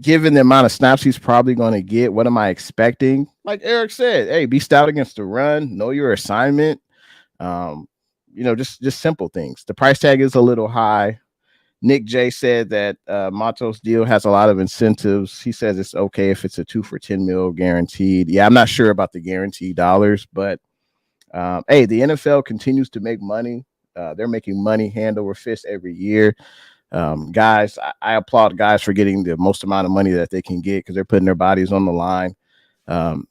given the amount of snaps he's probably going to get, what am I expecting? Like Eric said, hey, be stout against the run, know your assignment. Just simple things. The price tag is a little high. Nick J said that Matos deal has a lot of incentives. He says it's okay if it's a 2 for $10 million guaranteed. Yeah, I'm not sure about the guaranteed dollars, but hey, the NFL continues to make money. They're making money hand over fist every year. Guys, I applaud guys for getting the most amount of money that they can get, because they're putting their bodies on the line.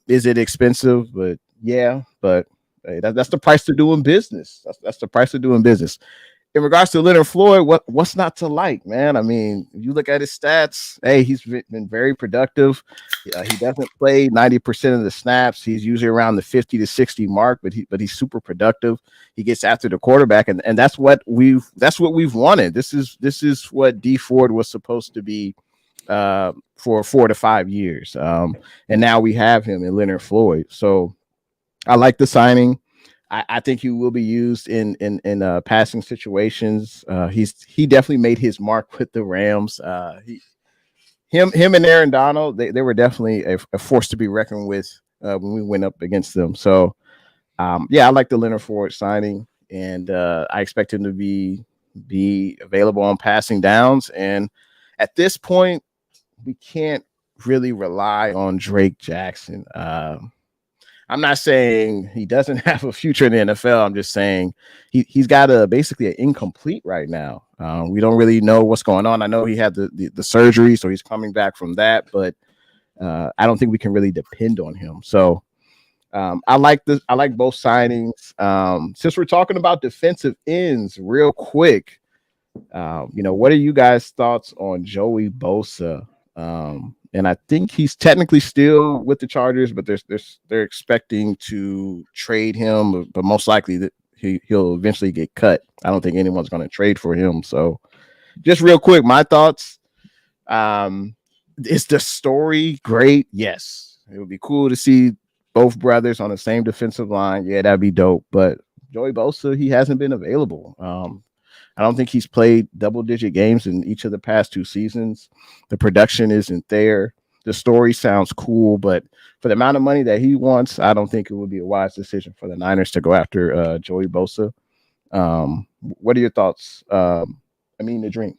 Is it expensive? But hey, that's the price of doing business. That's the price of doing business. In regards to Leonard Floyd, what's not to like, man? I mean, if you look at his stats, hey, he's been very productive. He doesn't play 90% of the snaps. He's usually around the 50 to 60 mark, but he's super productive. He gets after the quarterback, and that's what we've wanted. This is what D Ford was supposed to be for 4 to 5 years. And now we have him in Leonard Floyd. So I like the signing. I think he will be used in passing situations. He definitely made his mark with the Rams. Him and Aaron Donald, they were definitely a force to be reckoned with when we went up against them. So I like the Leonard Floyd signing, and I expect him to be available on passing downs. And at this point, we can't really rely on Drake Jackson. I'm not saying he doesn't have a future in the NFL. I'm just saying he's got basically an incomplete right now. We don't really know what's going on. I know he had the surgery, so he's coming back from that, but I don't think we can really depend on him. So I like this. I like both signings. Since we're talking about defensive ends, real quick, what are you guys' thoughts on Joey Bosa? And I think he's technically still with the Chargers, but they're expecting to trade him, but most likely that he'll eventually get cut. I don't think anyone's going to trade for him. So, just real quick, my thoughts. Is the story great? Yes, it would be cool to see both brothers on the same defensive line. Yeah, that'd be dope. But Joey Bosa, he hasn't been available. I don't think he's played double-digit games in each of the past 2 seasons. The production isn't there. The story sounds cool, but for the amount of money that he wants, I don't think it would be a wise decision for the Niners to go after Joey Bosa. What are your thoughts? The dream.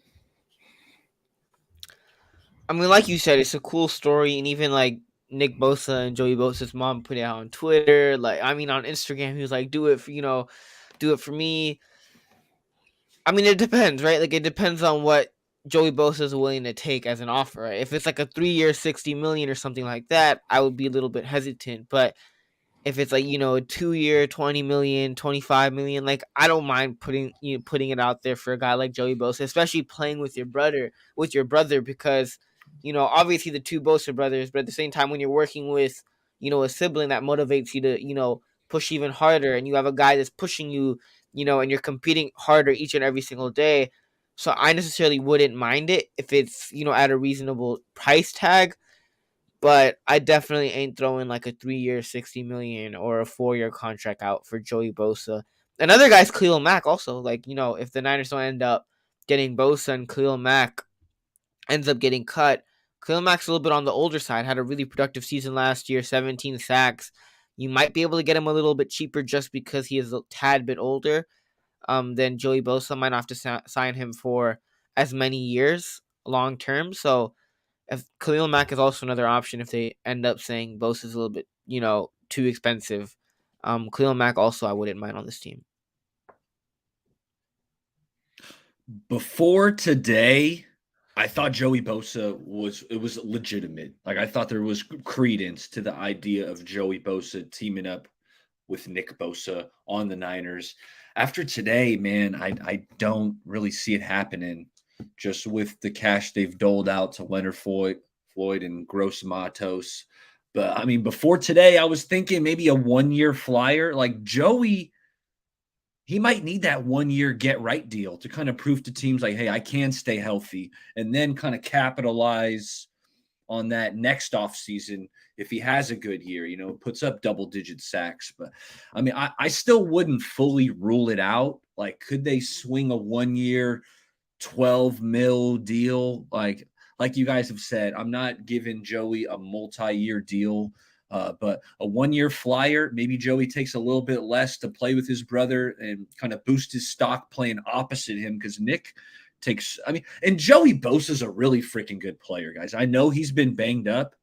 I mean, like you said, it's a cool story, and even like Nick Bosa and Joey Bosa's mom put it out on Twitter. On Instagram, he was like, "Do it for me." I mean, it depends, right? Like, it depends on what Joey Bosa is willing to take as an offer. Right? If it's like a 3-year, $60 million or something like that, I would be a little bit hesitant. But if it's like, a 2-year, $20 million, $25 million, like, I don't mind putting it out there for a guy like Joey Bosa, especially playing with your brother, because obviously the two Bosa brothers, but at the same time, when you're working with a sibling, that motivates you to push even harder, and you have a guy that's pushing you, and you're competing harder each and every single day. So I necessarily wouldn't mind it if it's at a reasonable price tag. But I definitely ain't throwing like a 3-year, $60 million or a 4-year contract out for Joey Bosa. Another guy's Khalil Mack also. Like, if the Niners don't end up getting Bosa and Khalil Mack ends up getting cut, Khalil Mack's a little bit on the older side. Had a really productive season last year, 17 sacks. You might be able to get him a little bit cheaper just because he is a tad bit older than Joey Bosa. Might not have to sign him for as many years long term. So if Khalil Mack is also another option if they end up saying Bosa is a little bit, too expensive. Khalil Mack also I wouldn't mind on this team. Before today, I thought Joey Bosa was legitimate. Like, I thought there was credence to the idea of Joey Bosa teaming up with Nick Bosa on the Niners. After today, man, I don't really see it happening. Just with the cash they've doled out to Leonard Floyd and Gross-Matos. But I mean, before today, I was thinking maybe a 1-year flyer. Like Joey, he might need that 1-year get right deal to kind of prove to teams like, hey, I can stay healthy, and then kind of capitalize on that next offseason if he has a good year, puts up double-digit sacks. But I mean, I still wouldn't fully rule it out. Like, could they swing a 1-year, $12 million deal? Like you guys have said, I'm not giving Joey a multi-year deal, but a 1-year flyer, maybe Joey takes a little bit less to play with his brother and kind of boost his stock playing opposite him, because Nick takes, and Joey Bosa's a really freaking good player, guys. I know he's been banged up,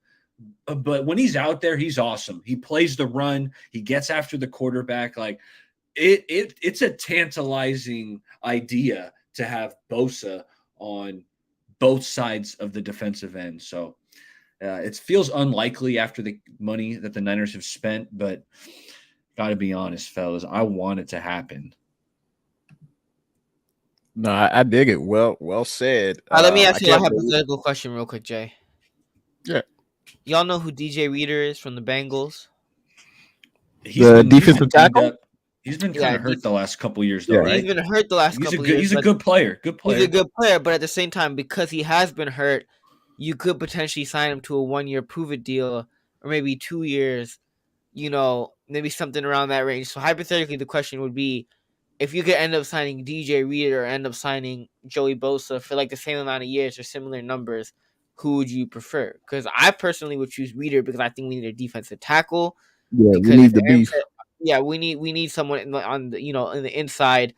but when he's out there, he's awesome. He plays the run. He gets after the quarterback. Like, it's a tantalizing idea to have Bosa on both sides of the defensive end. So it feels unlikely after the money that the Niners have spent, but got to be honest, fellas, I want it to happen. No, I dig it. Well said. Let me ask you a hypothetical question real quick, Jay. Yeah. Y'all know who DJ Reader is from the Bengals? The defensive tackle? He's been kind of hurt the last couple years, though, right? He's been hurt the last couple years. He's a good player. He's a good player, but at the same time, because he has been hurt, you could potentially sign him to a 1-year prove-it deal, or maybe 2 years, maybe something around that range. So hypothetically, the question would be, if you could end up signing DJ Reader or end up signing Joey Bosa for like the same amount of years or similar numbers, who would you prefer? Because I personally would choose Reader because I think we need a defensive tackle. Yeah, we need the beef. We need someone in the inside,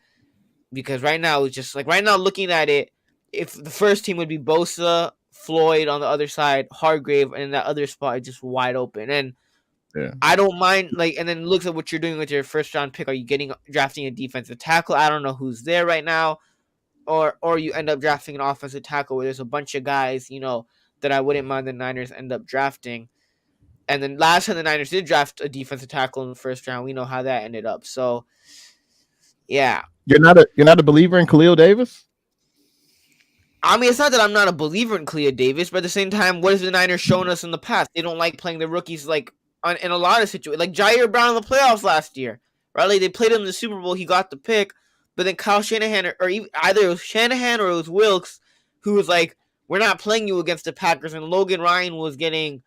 because right now it's just like looking at it, if the first team would be Bosa, Floyd on the other side, Hargrave, and that other spot is just wide open. And Yeah. I don't mind, like, and then looks at what you're doing with your first round pick. Are you drafting a defensive tackle? I don't know who's there right now, or you end up drafting an offensive tackle where there's a bunch of guys, that I wouldn't mind the Niners end up drafting. And then last time the Niners did draft a defensive tackle in the first round, we know how that ended up. So, yeah. You're not a believer in Khalil Davis? I mean, it's not that I'm not a believer in Clea Davis, but at the same time, what has the Niners shown us in the past? They don't like playing the rookies in a lot of situations. Like Jair Brown in the playoffs last year, right? Like they played him in the Super Bowl, he got the pick, but then Kyle Shanahan, or either it was Shanahan or it was Wilkes, who was like, "We're not playing you against the Packers," and Logan Ryan was getting,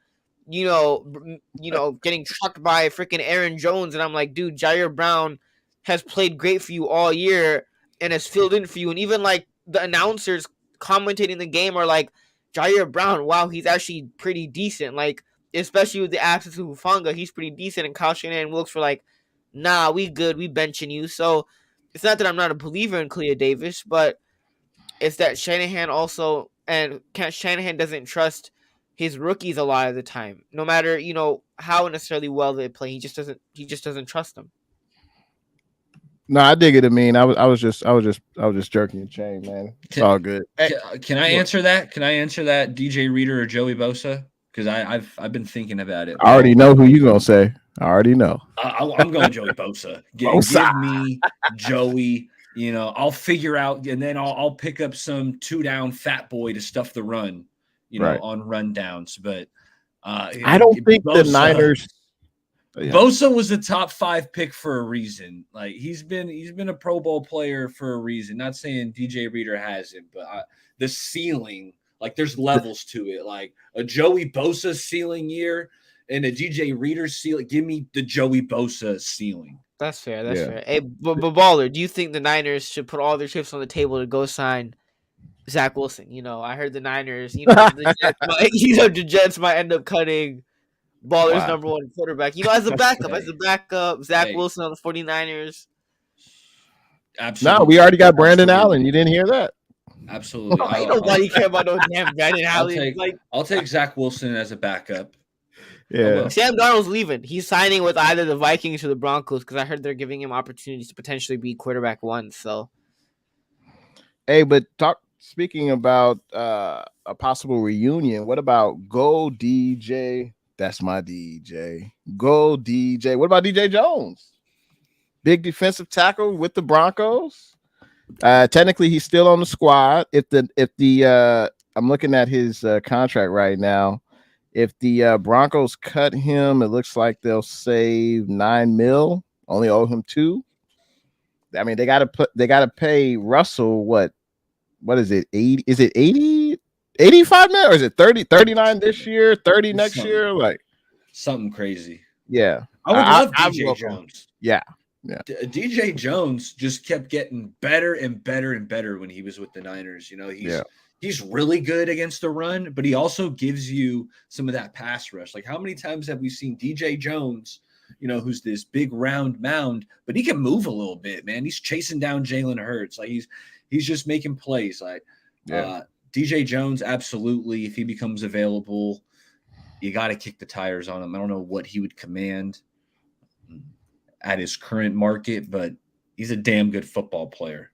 getting trucked by freaking Aaron Jones, and I'm like, dude, Jair Brown has played great for you all year and has filled in for you, and even like the announcers commentating the game are like, Jair Brown, wow, he's actually pretty decent. Like, especially with the absence of Hufanga, he's pretty decent. And Kyle Shanahan and Wilkes were like, nah, we good, we benching you. So it's not that I'm not a believer in Clea Davis, but it's that Shanahan doesn't trust his rookies a lot of the time. No matter, how necessarily well they play, he just doesn't trust them. No, I dig it. I mean, I was just jerking your chain, man. It's all good. Can I answer that? Can I answer that, DJ Reader or Joey Bosa? Because I've been thinking about it. I already know who you gonna say. I already know. I'm going Joey Bosa. Give me Joey. I'll figure out, and then I'll pick up some 2-down fat boy to stuff the run. Right. On rundowns. But I don't think the Niners. Yeah. Bosa was a top 5 pick for a reason. Like he's been a Pro Bowl player for a reason. Not saying DJ Reader hasn't, but the ceiling, like there's levels to it. Like a Joey Bosa ceiling year and a DJ Reader ceiling. Give me the Joey Bosa ceiling. That's fair. That's fair. Hey, but Baller, do you think the Niners should put all their chips on the table to go sign Zach Wilson? I heard the Niners. The Jets might end up cutting Baller's number 1 quarterback. As a backup, Zach Wilson on the 49ers. Absolutely. No, we already got Brandon Allen. You didn't hear that? Absolutely. Ain't nobody care about no damn Brandon Allen. I'll take Zach Wilson as a backup. Yeah. Sam Darnold's leaving. He's signing with either the Vikings or the Broncos because I heard they're giving him opportunities to potentially be quarterback 1. So, hey, but speaking about a possible reunion, what about Go DJ? That's my DJ. Go DJ. What about DJ Jones? Big defensive tackle with the Broncos. Technically, he's still on the squad. If the I'm looking at his contract right now. If the Broncos cut him, it looks like they'll save $9 million. Only owe him $2 million. I mean, they gotta pay Russell what is it? 80? Is it 80? 85 million, or is it 39 this year, 30 next year? Like something crazy. Yeah. I would love DJ Jones. Yeah. DJ Jones just kept getting better and better and better when he was with the Niners. He's really good against the run, but he also gives you some of that pass rush. Like how many times have we seen DJ Jones, who's this big round mound, but he can move a little bit, man. He's chasing down Jalen Hurts. Like he's just making plays. Like DJ Jones, absolutely. If he becomes available, you got to kick the tires on him. I don't know what he would command at his current market, but he's a damn good football player.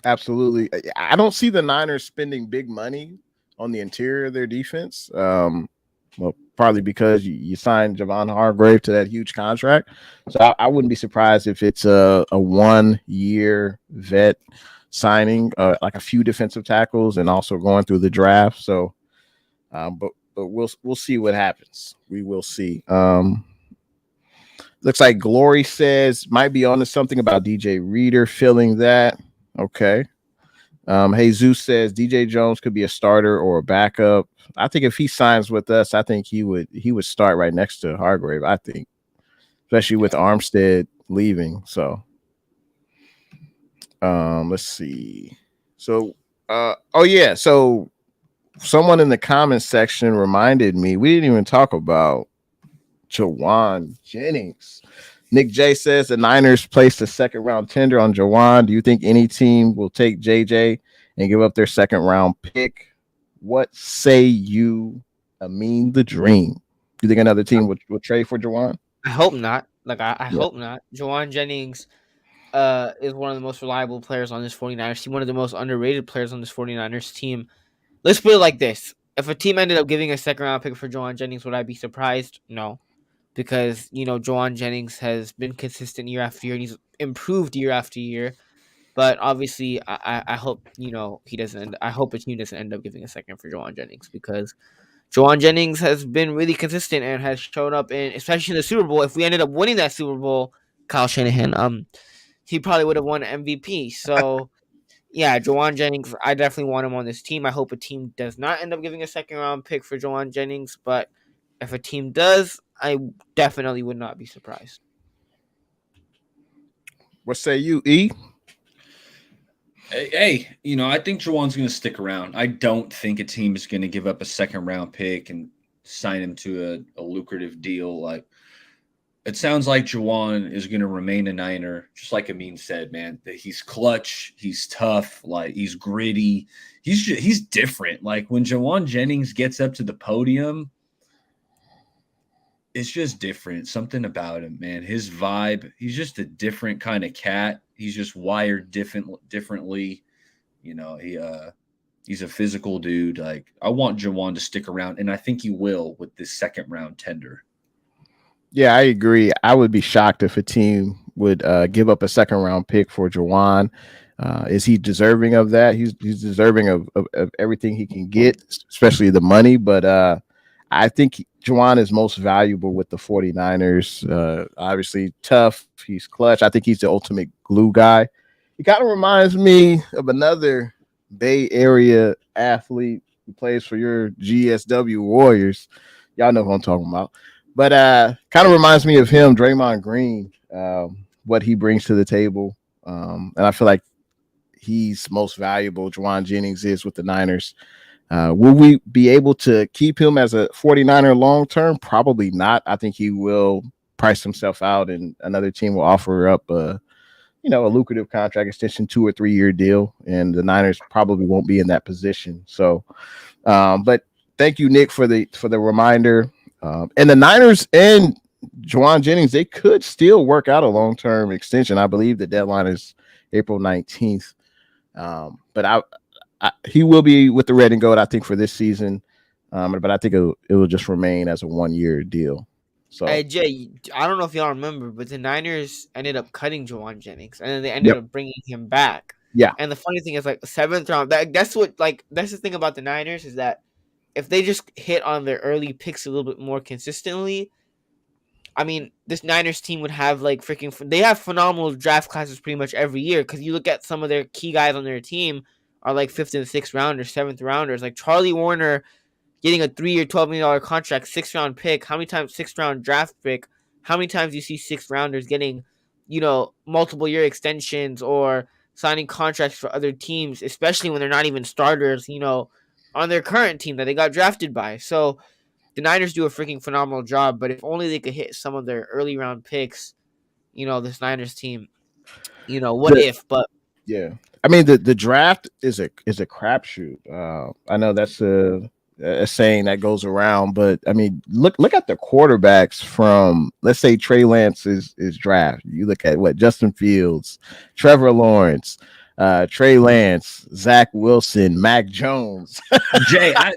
Absolutely. I don't see the Niners spending big money on the interior of their defense. Well, partly because you signed Javon Hargrave to that huge contract. So I wouldn't be surprised if it's a 1-year vet signing, like a few defensive tackles, and also going through the draft. So, but we'll see what happens. We will see. Looks like Glory says might be on to something about DJ Reader filling that. Okay. Jesus says DJ Jones could be a starter or a backup. I think if he signs with us, I think he would start right next to Hargrave. I think, especially with Armstead leaving. So. Let's see. So, so someone in the comments section reminded me we didn't even talk about Jawan Jennings. Nick J says the Niners placed a 2nd-round tender on Jawan. Do you think any team will take JJ and give up their 2nd-round pick? What say you, Amin the Dream? Do you think another team would trade for Jawan? I hope not. Like I Yeah. hope not. Jawan Jennings is one of the most reliable players on this 49ers team, one of the most underrated players on this 49ers team. Let's put it like this. If a team ended up giving a second round pick for Jawan Jennings, would I be surprised? No. Because, Jawan Jennings has been consistent year after year and he's improved year after year. But obviously, I hope, he doesn't. I hope a team doesn't end up giving a second for Jawan Jennings because Jawan Jennings has been really consistent and has shown up especially in the Super Bowl. If we ended up winning that Super Bowl, Kyle Shanahan, he probably would have won MVP. So, yeah, Jawan Jennings, I definitely want him on this team. I hope a team does not end up giving a second round pick for Jawan Jennings, but if a team does, I definitely would not be surprised. What say you, E? Hey, I think Jawan's going to stick around. I don't think a team is going to give up a second round pick and sign him to a lucrative deal. Like, it sounds like Jawan is going to remain a Niner, just like Amin said, man. That he's clutch, he's tough, like he's gritty, he's different. Like when Jawan Jennings gets up to the podium, it's just different. Something about him, man. His vibe, he's just a different kind of cat. He's just wired differently. He's a physical dude. Like I want Jawan to stick around, and I think he will with this second round tender. Yeah, I agree. I would be shocked if a team would give up a second round pick for Jawan. Is he deserving of that? He's deserving of everything he can get, especially the money. But I think Jawan is most valuable with the 49ers. Obviously tough. He's clutch. I think he's the ultimate glue guy. He kind of reminds me of another Bay Area athlete who plays for your GSW Warriors. Y'all know who I'm talking about. But kind of reminds me of him, Draymond Green, what he brings to the table. And I feel like he's most valuable. Jawan Jennings is with the Niners. Will we be able to keep him as a 49er long term? Probably not. I think he will price himself out and another team will offer up a lucrative contract extension, 2 or 3 year deal. And the Niners probably won't be in that position. So, but thank you, Nick, for the reminder. And the Niners and Jawan Jennings, they could still work out a long-term extension. I believe the deadline is April 19th. But he will be with the Red and Gold, I think, for this season. But I think it will just remain as a 1-year deal. So, Hey, Jay, I don't know if y'all remember, but the Niners ended up cutting Jawan Jennings, and then they ended up bringing him back. Yeah. And the funny thing is, like, 7th round, that's the thing about the Niners is that if they just hit on their early picks a little bit more consistently, I mean, this Niners team would have they have phenomenal draft classes pretty much every year. Because you look at some of their key guys on their team are like 5th and 6th rounders, 7th rounders. Like Charlie Warner getting a 3-year, $12 million contract, 6th round pick. How many times 6th round draft pick? How many times do you see 6th rounders getting, multiple year extensions or signing contracts for other teams, especially when they're not even starters, on their current team that they got drafted by. So the Niners do a freaking phenomenal job, but if only they could hit some of their early round picks, this Niners team, but yeah. I mean, the draft is a crapshoot. I know that's a saying that goes around, but I mean, look at the quarterbacks from, let's say, Trey Lance's draft. You look at Justin Fields, Trevor Lawrence, Trey Lance, Zach Wilson, Mac Jones. Jay, I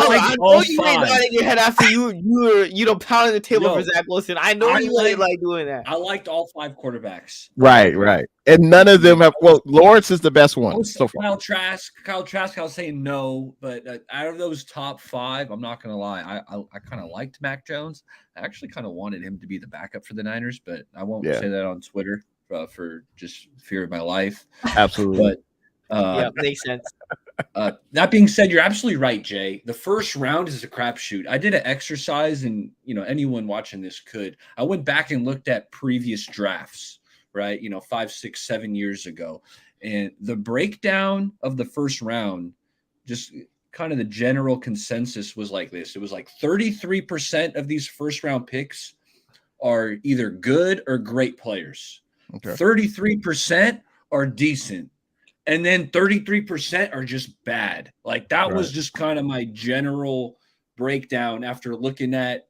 like all you 5. ain't nodding your head after you were pounding the table for Zach Wilson. I know you ain't like doing that. I liked all 5 quarterbacks. Right. And none of them have. Well, Lawrence is the best one so far. Kyle Trask, I was saying no, but out of those top 5, I'm not gonna lie, I kind of liked Mac Jones. I actually kind of wanted him to be the backup for the Niners, but I won't say that on Twitter for just fear of my life. Absolutely. But makes sense. That being said, you're absolutely right, Jay. The first round is a crapshoot. I did an exercise, and anyone watching this could. I went back and looked at previous drafts, right? 5, 6, 7 years ago, and the breakdown of the first round, just kind of the general consensus was like this. It was like 33% of these first round picks are either good or great players. Okay. 33% are decent. And then 33% are just bad. Like that was just kind of my general breakdown after looking at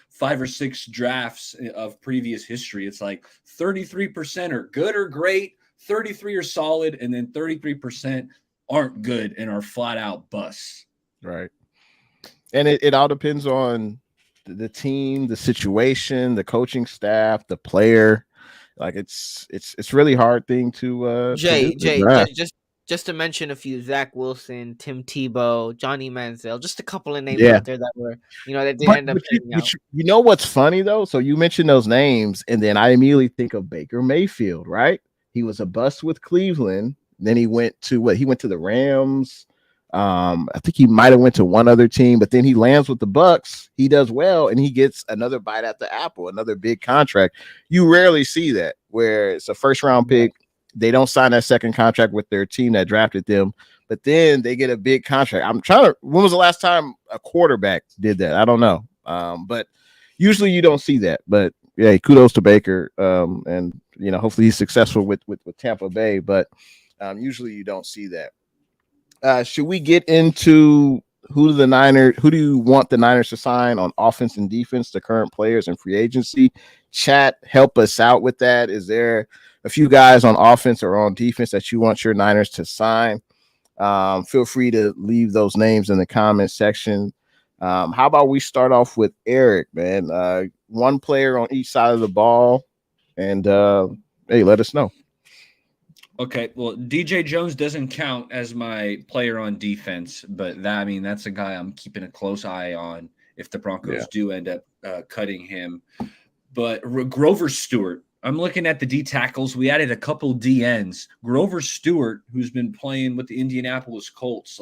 5 or 6 drafts of previous history. It's like 33% are good or great, 33 are solid, and then 33% aren't good and are flat out busts. Right. And it all depends on the team, the situation, the coaching staff, the player. Like it's really hard thing to Jay, do. just to mention a few: Zach Wilson, Tim Tebow, Johnny Manziel, just a couple of names Yeah. out there that were, that didn't end up turning out. You know what's funny though? So you mentioned those names, and then I immediately think of Baker Mayfield, right? He was a bust with Cleveland. Then he went to what? He went to the Rams. I think he might have went to one other team, but then he lands with the Bucks. He does well, and he gets another bite at the apple, another big contract. You rarely see that where it's a first round pick. They don't sign that second contract with their team that drafted them, but then they get a big contract. When was the last time a quarterback did that? I don't know. But usually you don't see that. But yeah, kudos to Baker. And hopefully he's successful with Tampa Bay, but usually you don't see that. Should we get into who do you want the Niners to sign on offense and defense, the current players and free agency? Chat, help us out with that. Is there a few guys on offense or on defense that you want your Niners to sign? Feel free to leave those names in the comment section. How about we start off with Arik, man? One player on each side of the ball, and hey, let us know. Okay, well, DJ Jones doesn't count as my player on defense, but that's a guy I'm keeping a close eye on if the Broncos do end up cutting him. But Grover Stewart, I'm looking at the D tackles. We added a couple DNs. Grover Stewart, who's been playing with the Indianapolis Colts,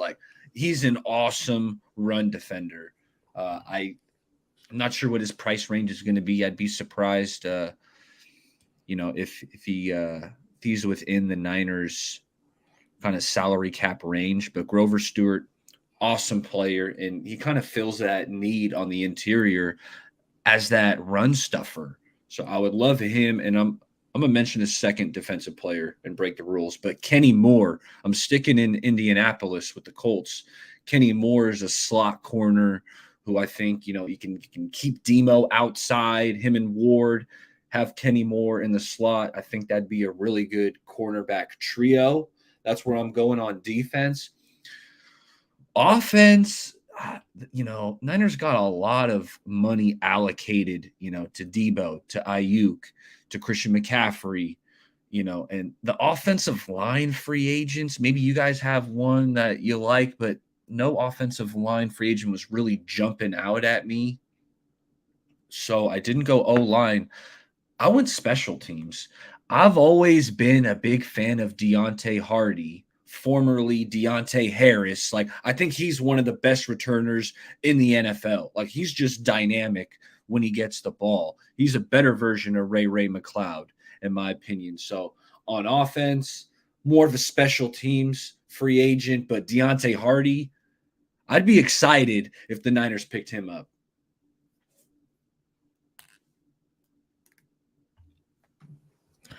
he's an awesome run defender. I'm not sure what his price range is going to be. I'd be surprised, if he's within the Niners kind of salary cap range. But Grover Stewart, awesome player, and he kind of fills that need on the interior as that run stuffer. So I would love him, and I'm gonna mention a second defensive player and break the rules. But Kenny Moore, I'm sticking in Indianapolis with the Colts. Kenny Moore is a slot corner who I think you can keep Demo outside, him and Ward. Have Kenny Moore in the slot. I think that'd be a really good cornerback trio. That's where I'm going on defense. Offense, Niners got a lot of money allocated, to Debo, to Ayuk, to Christian McCaffrey, and the offensive line free agents. Maybe you guys have one that you like, but no offensive line free agent was really jumping out at me. So I didn't go O-line. I went special teams. I've always been a big fan of Deontay Hardy, formerly Deontay Harris. I think he's one of the best returners in the NFL. He's just dynamic when he gets the ball. He's a better version of Ray McLeod, in my opinion. So on offense, more of a special teams free agent, but Deontay Hardy, I'd be excited if the Niners picked him up.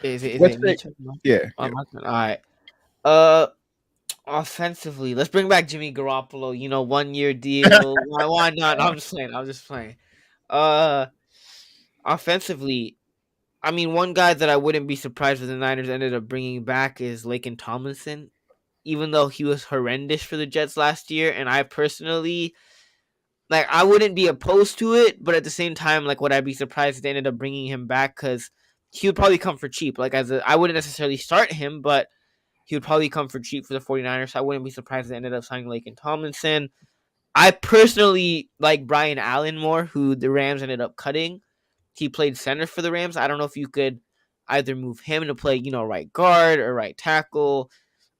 Is it me? Yeah. All right. Offensively, let's bring back Jimmy Garoppolo. 1-year deal. Why not? I'm just playing. Offensively, one guy that I wouldn't be surprised if the Niners ended up bringing back is Laken Tomlinson, even though he was horrendous for the Jets last year. And I personally, I wouldn't be opposed to it, but at the same time, would I be surprised if they ended up bringing him back? Because he would probably come for cheap. I wouldn't necessarily start him, but he would probably come for cheap for the 49ers. So I wouldn't be surprised if they ended up signing Laken Tomlinson. I personally like Brian Allen more, who the Rams ended up cutting. He played center for the Rams. I don't know if you could either move him to play, right guard or right tackle,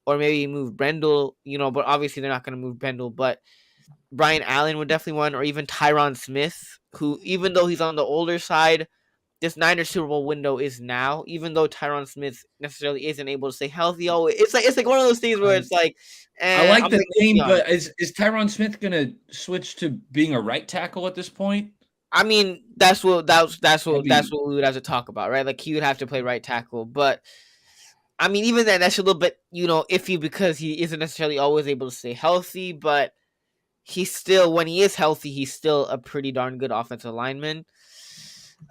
or maybe move Brendel, but obviously they're not going to move Brendel. But Brian Allen would definitely want, or even Tyron Smith, who, even though he's on the older side, this Niners Super Bowl window is now. Even though Tyron Smith necessarily isn't able to stay healthy, it's like one of those things where it's like, I like the name, but is Tyron Smith gonna switch to being a right tackle at this point? That's what we would have to talk about, right? He would have to play right tackle, but even then, that's a little bit iffy because he isn't necessarily always able to stay healthy, but he's still, when he is healthy, he's still a pretty darn good offensive lineman.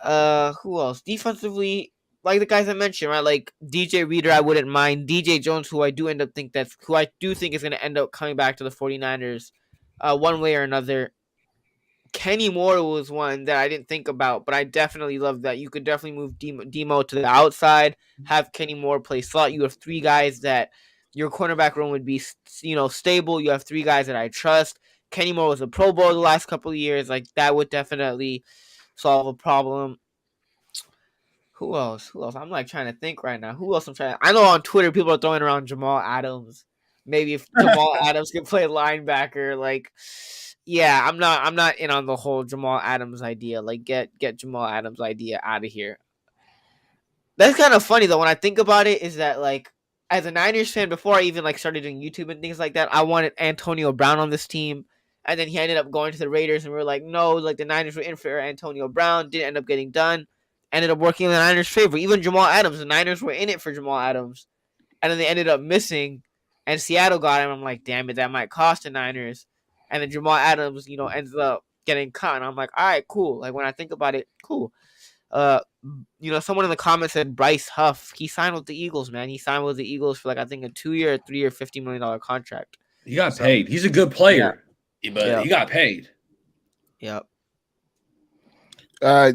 Who else? Defensively, like the guys I mentioned, right? Like DJ Reader, I wouldn't mind. DJ Jones, who I do think is going to end up coming back to the 49ers, one way or another. Kenny Moore was one that I didn't think about, but I definitely love that. You could definitely move Demo to the outside, have Kenny Moore play slot. You have three guys that your cornerback room would be, stable. You have three guys that I trust. Kenny Moore was a Pro Bowl the last couple of years. Like, that would definitely solve a problem. Who else? I'm like trying to think right now. Who else I'm trying? I know on Twitter people are throwing around Jamal Adams. Maybe if Jamal Adams can play linebacker, like, yeah, I'm not in on the whole Jamal Adams idea. Like, get Jamal Adams idea out of here. That's kind of funny though when I think about it. Is that, like, as a Niners fan, before I even like started doing YouTube and things like that, I wanted Antonio Brown on this team, and then he ended up going to the Raiders, and we were like, no, like the Niners were in for Antonio Brown, didn't end up getting done. Ended up working in the Niners' favor. Even Jamal Adams, the Niners were in it for Jamal Adams, and then they ended up missing, and Seattle got him. I'm like, damn it, that might cost the Niners. And then Jamal Adams, ends up getting cut, and I'm like, all right, cool. Like, when I think about it, cool. Someone in the comments said Bryce Huff. He signed with the Eagles, man. He signed with the Eagles for, like, I think a 2-year, 3-year, $50 million contract. He got paid. He's a good player, but he got paid. Yep.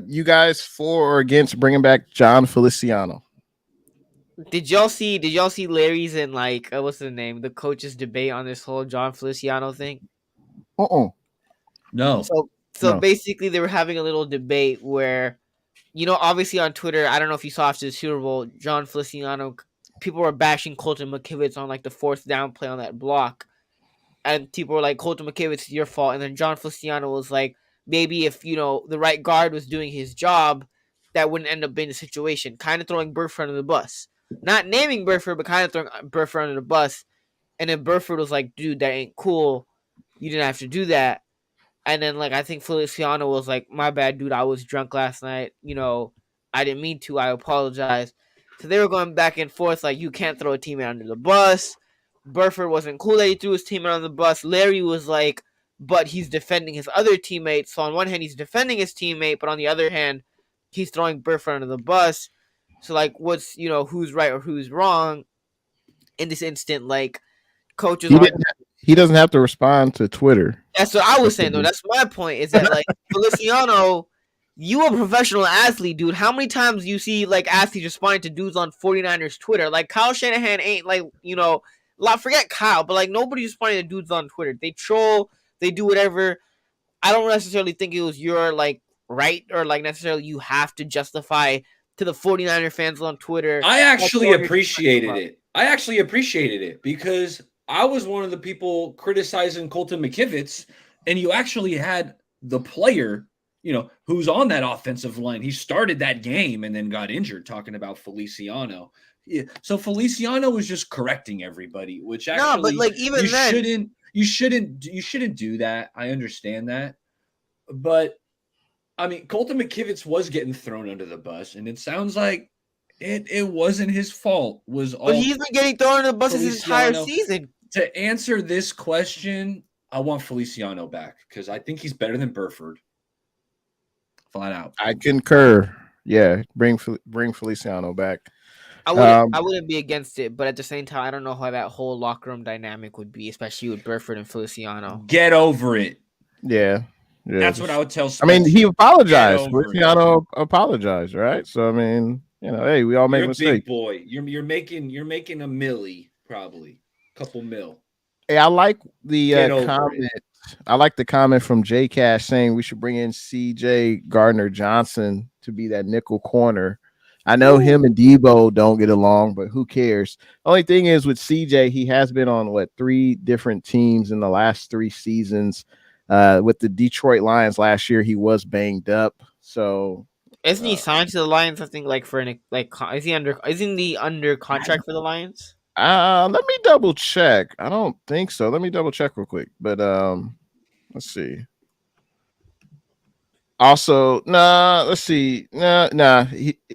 You guys for or against bringing back John Feliciano? Did y'all see Larry's and, like, what's the name? The coaches debate on this whole John Feliciano thing? No. So basically they were having a little debate where, obviously on Twitter, I don't know if you saw after the Super Bowl, John Feliciano, people were bashing Colton McKivitz on, like, the 4th down play on that block. And people were like, Colton McKivitz, it's your fault. And then John Feliciano was like, maybe if, the right guard was doing his job, that wouldn't end up being the situation. Kind of throwing Burford under the bus. Not naming Burford, but kind of throwing Burford under the bus. And then Burford was like, dude, that ain't cool. You didn't have to do that. And then, like, I think Feliciano was like, my bad, dude, I was drunk last night. I didn't mean to. I apologize. So they were going back and forth, like, you can't throw a teammate under the bus. Burford wasn't cool that he threw his teammate on the bus. Larry was like, but he's defending his other teammate. So on one hand, he's defending his teammate, but on the other hand, he's throwing Burford under the bus. So, like, what's, who's right or who's wrong in this instant? Like, coaches he doesn't have to respond to Twitter. That's what I was saying, though. That's my point, is that, like, Feliciano, you a professional athlete, dude. How many times you see, like, athletes responding to dudes on 49ers Twitter? Like, Kyle Shanahan ain't, like, forget Kyle, but, like, nobody's responding to dudes on Twitter. They troll, they do whatever. I don't necessarily think it was your, like, right, or, like, necessarily you have to justify to the 49er fans on Twitter. I actually appreciated it because I was one of the people criticizing Colton McKivitz, and you actually had the player, who's on that offensive line. He started that game and then got injured, talking about Feliciano. Yeah. So Feliciano was just correcting everybody, which actually, no, but, like, even you shouldn't do that. I understand that, but I mean, Colton McKivitz was getting thrown under the bus, and it sounds like it wasn't his fault. But he's been getting thrown under the bus his entire season. To answer this question, I want Feliciano back because I think he's better than Burford. Flat out. I concur. Yeah, bring Feliciano back. I wouldn't be against it, but at the same time, I don't know how that whole locker room dynamic would be, especially with Burford and Feliciano. Get over it. Yeah. That's what I would tell Spencer. I mean, he apologized. Feliciano apologized, right? So, I mean, hey, we all make mistakes. Big boy. You're making a milli, probably. Couple mil. Hey, I like the comment. I like the comment from J Cash saying we should bring in CJ Gardner Johnson to be that nickel corner. I know him and Debo don't get along, but who cares? Only thing is with CJ, he has been on 3 different teams in the last 3 seasons. With the Detroit Lions last year, he was banged up. So isn't he signed to the Lions? I think isn't he under contract for the Lions? Let me double check. I don't think so. Let me double check real quick. But let's see. Also, let's see.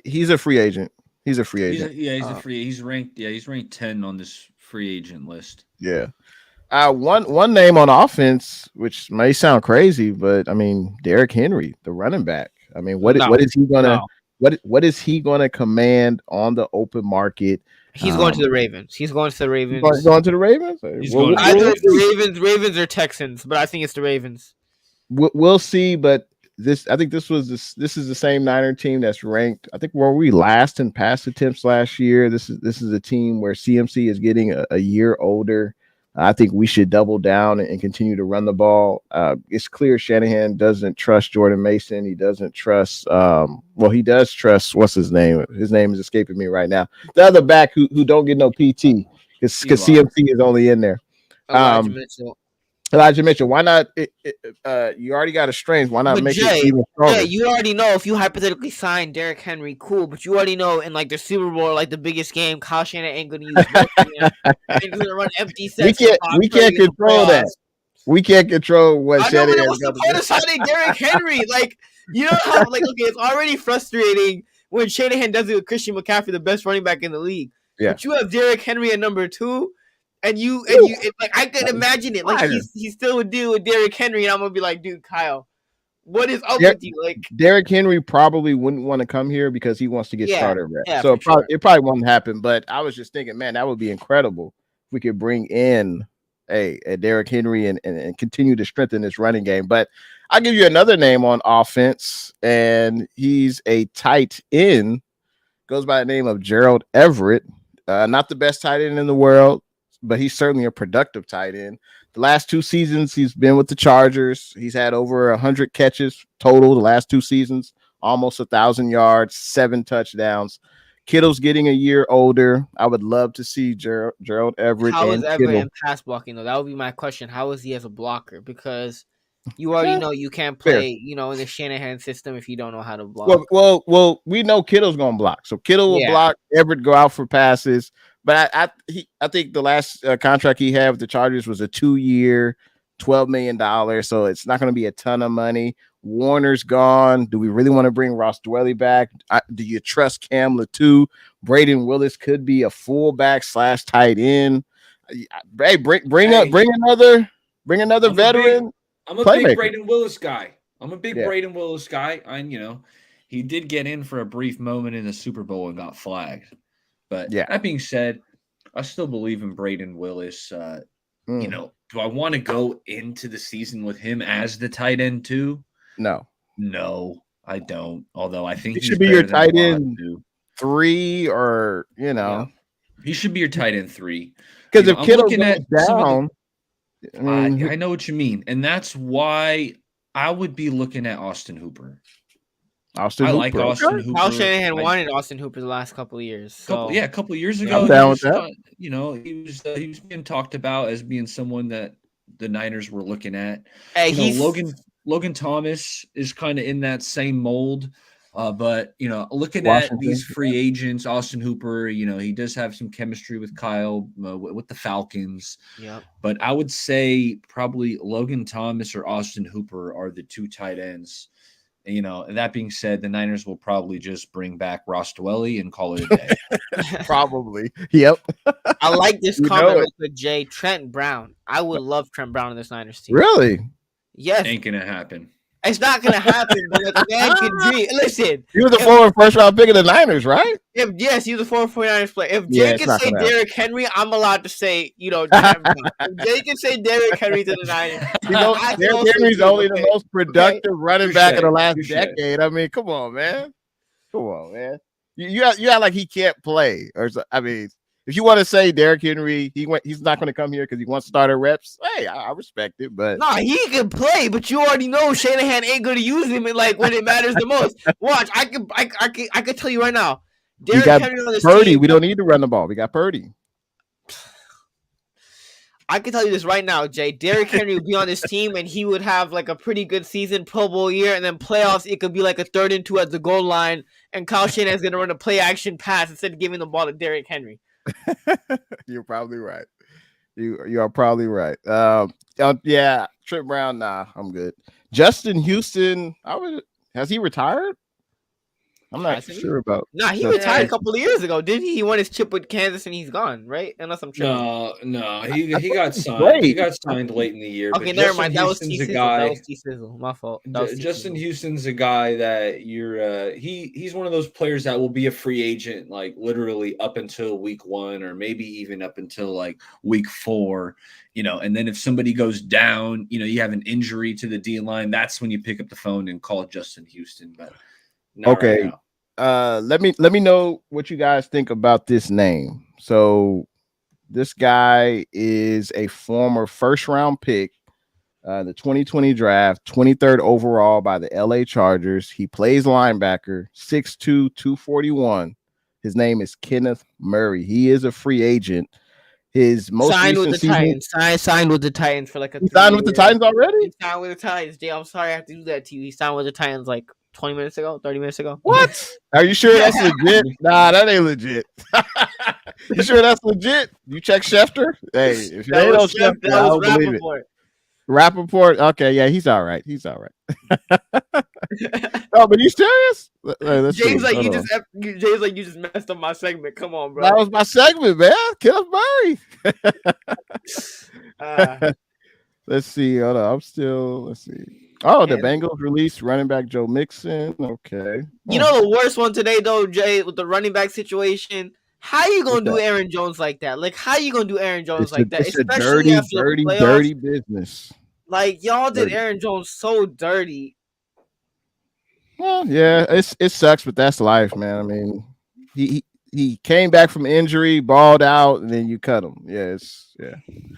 He's a free agent. He's a free agent. He's a free. He's ranked 10 on this free agent list. Yeah. One name on offense, which may sound crazy, but I mean Derrick Henry, the running back. I mean, what No, is he gonna no. what is he gonna command on the open market? He's going to the Ravens. He's going to the Ravens. Going to the Ravens. He's going to the Either Ravens. it's the Ravens or Texans, but I think it's the Ravens. We'll see, but I think this is the same Niner team that's ranked. I think were we last in pass attempts last year. This is a team where CMC is getting a year older. I think we should double down and continue to run the ball. It's clear Shanahan doesn't trust Jordan Mason. He doesn't trust. He does trust. What's his name? His name is escaping me right now. The other back who don't get no PT because CMC is only in there. Elijah Mitchell. Why not? You already got a strength. Why not make it even stronger? Yeah, you already know if you hypothetically sign Derrick Henry, cool. But you already know in like the Super Bowl, like the biggest game, Kyle Shanahan ain't gonna use both of them. He's gonna run empty sets. We can't control that. We can't control what Shanahan. What's the point of signing Derrick Henry? Like you know how okay, it's already frustrating when Shanahan does it with Christian McCaffrey, the best running back in the league. Yeah. But you have Derrick Henry at number 2. And I could imagine it. Like he still would deal with Derrick Henry, and I'm gonna be like, dude, Kyle, what is up with you? Like Derrick Henry probably wouldn't want to come here because he wants to get started. Yeah, so it probably won't happen. But I was just thinking, man, that would be incredible if we could bring in a Derrick Henry and continue to strengthen this running game. But I'll give you another name on offense, and he's a tight end. Goes by the name of Gerald Everett. Not the best tight end in the world, but he's certainly a productive tight end. The last 2 seasons, he's been with the Chargers. He's had over 100 catches total the last 2 seasons, almost 1,000 yards, 7 touchdowns. Kittle's getting a year older. I would love to see Gerald Everett. How is Everett in pass blocking, though? That would be my question. How is he as a blocker? Because you already know you can't play, in the Shanahan system if you don't know how to block. Well, we know Kittle's going to block. So Kittle will block, Everett go out for passes. But I think the last contract he had with the Chargers was a 2-year, $12 million. So it's not going to be a ton of money. Warner's gone. Do we really want to bring Ross Dwelly back? Do you trust Cam Latu? Braden Willis could be a fullback / tight end. Hey, bring another veteran. I'm a big Braden Willis guy. He did get in for a brief moment in the Super Bowl and got flagged. But that being said, I still believe in Braden Willis. Do I want to go into the season with him as the tight end too? No, I don't. Although I think he should be your tight end 3, or he should be your tight end 3. Because if Kittle goes down, I know what you mean, and that's why I would be looking at Austin Hooper. Like Austin Hooper. Kyle Shanahan wanted Austin Hooper the last couple of years. So. A couple of years ago, he was being talked about as being someone that the Niners were looking at. Hey, Logan Thomas is kind of in that same mold. But looking at these free agents, Austin Hooper, he does have some chemistry with Kyle with the Falcons. Yeah. But I would say probably Logan Thomas or Austin Hooper are the 2 tight ends. That being said, the Niners will probably just bring back Ross Dwelly and call it a day. Probably. Yep. I like this comment with Jay. Trent Brown. I would love Trent Brown in this Niners team. Really? Yes. Ain't going to happen. It's not going to happen, but like a man can dream. Listen. He was a former first-round pick of the Niners, right? Yes, he was a former 49ers player. If Jay can say Derrick Henry, I'm allowed to say, Trent Brown. If Jay can say Derrick Henry to the Niners. Derrick Henry's only the most productive running back in the last decade. I mean, come on, man. You act like he can't play. If you want to say Derrick Henry, he's not going to come here because he wants starter reps. Hey, I respect it, but he can play. But you already know Shanahan ain't going to use him when it matters the most. Watch, I could tell you right now. Derrick Henry on this Purdy. Team, we don't need to run the ball. We got Purdy. I can tell you this right now, Jay. Derrick Henry would be on this team, and he would have like a pretty good season, Pro Bowl year, and then playoffs. It could be like a 3rd and 2 at the goal line, and Kyle Shanahan's going to run a play action pass instead of giving the ball to Derrick Henry. You're probably right. You are probably right. Trent Brown. Nah, I'm good. Justin Houston. Has he retired? I'm not Hasn't he? sure about. Nah, he Justin retired a Houston. couple of years ago, didn't he? He won his chip with Kansas and he's gone, right? Unless I'm tripping. No, I he thought got he signed. He played. got signed late in the year. Okay, But never Justin mind. That was T Houston's a Sizzle. That guy. was T Sizzle. My fault. That was T Justin Sizzle. Houston's a guy that you're he's one of those players that will be a free agent like literally up until week 1 or maybe even up until like week 4, and then if somebody goes down, you have an injury to the D line, that's when you pick up the phone and call Justin Houston, but not right Okay. now. Let me know what you guys think about this name. So this guy is a former first round pick, the 2020 draft, 23rd overall by the LA Chargers. He plays linebacker, 6'2", 241. His name is Kenneth Murray. He is a free agent. His most signed with recent the season, Titans. Signed with the Titans for like a. he signed with the Titans already? He signed with the Titans. Jay, I'm sorry I have to do that to you. He signed with the Titans like 20 minutes ago, 30 minutes ago. What? Are you sure that's legit? Nah, that ain't legit. You sure that's legit? You check Schefter? Hey, if That they don't was Chef, Schefter, I that was don't believe it. Rappaport. Rappaport, okay, yeah, he's all right. He's all right. Oh, but you serious? Let's Jay's see. like Hold you on. just Jay's like you just messed up my segment. Come on, bro. That was my segment, man. Kenneth Murray. Let's see. Hold on. Let's see. Oh, the And- Bengals released running back Joe Mixon. Okay. You know the worst one today though, Jay, with the running back situation. How you gonna What's do that? Aaron Jones like that? Like, how you gonna do Aaron Jones It's like that? a Especially dirty, after the playoffs. dirty business. Like y'all did Dirty. Aaron Jones so dirty. Well, yeah, it sucks, but that's life, man. I mean, he came back from injury, balled out, and then you cut him. Yeah.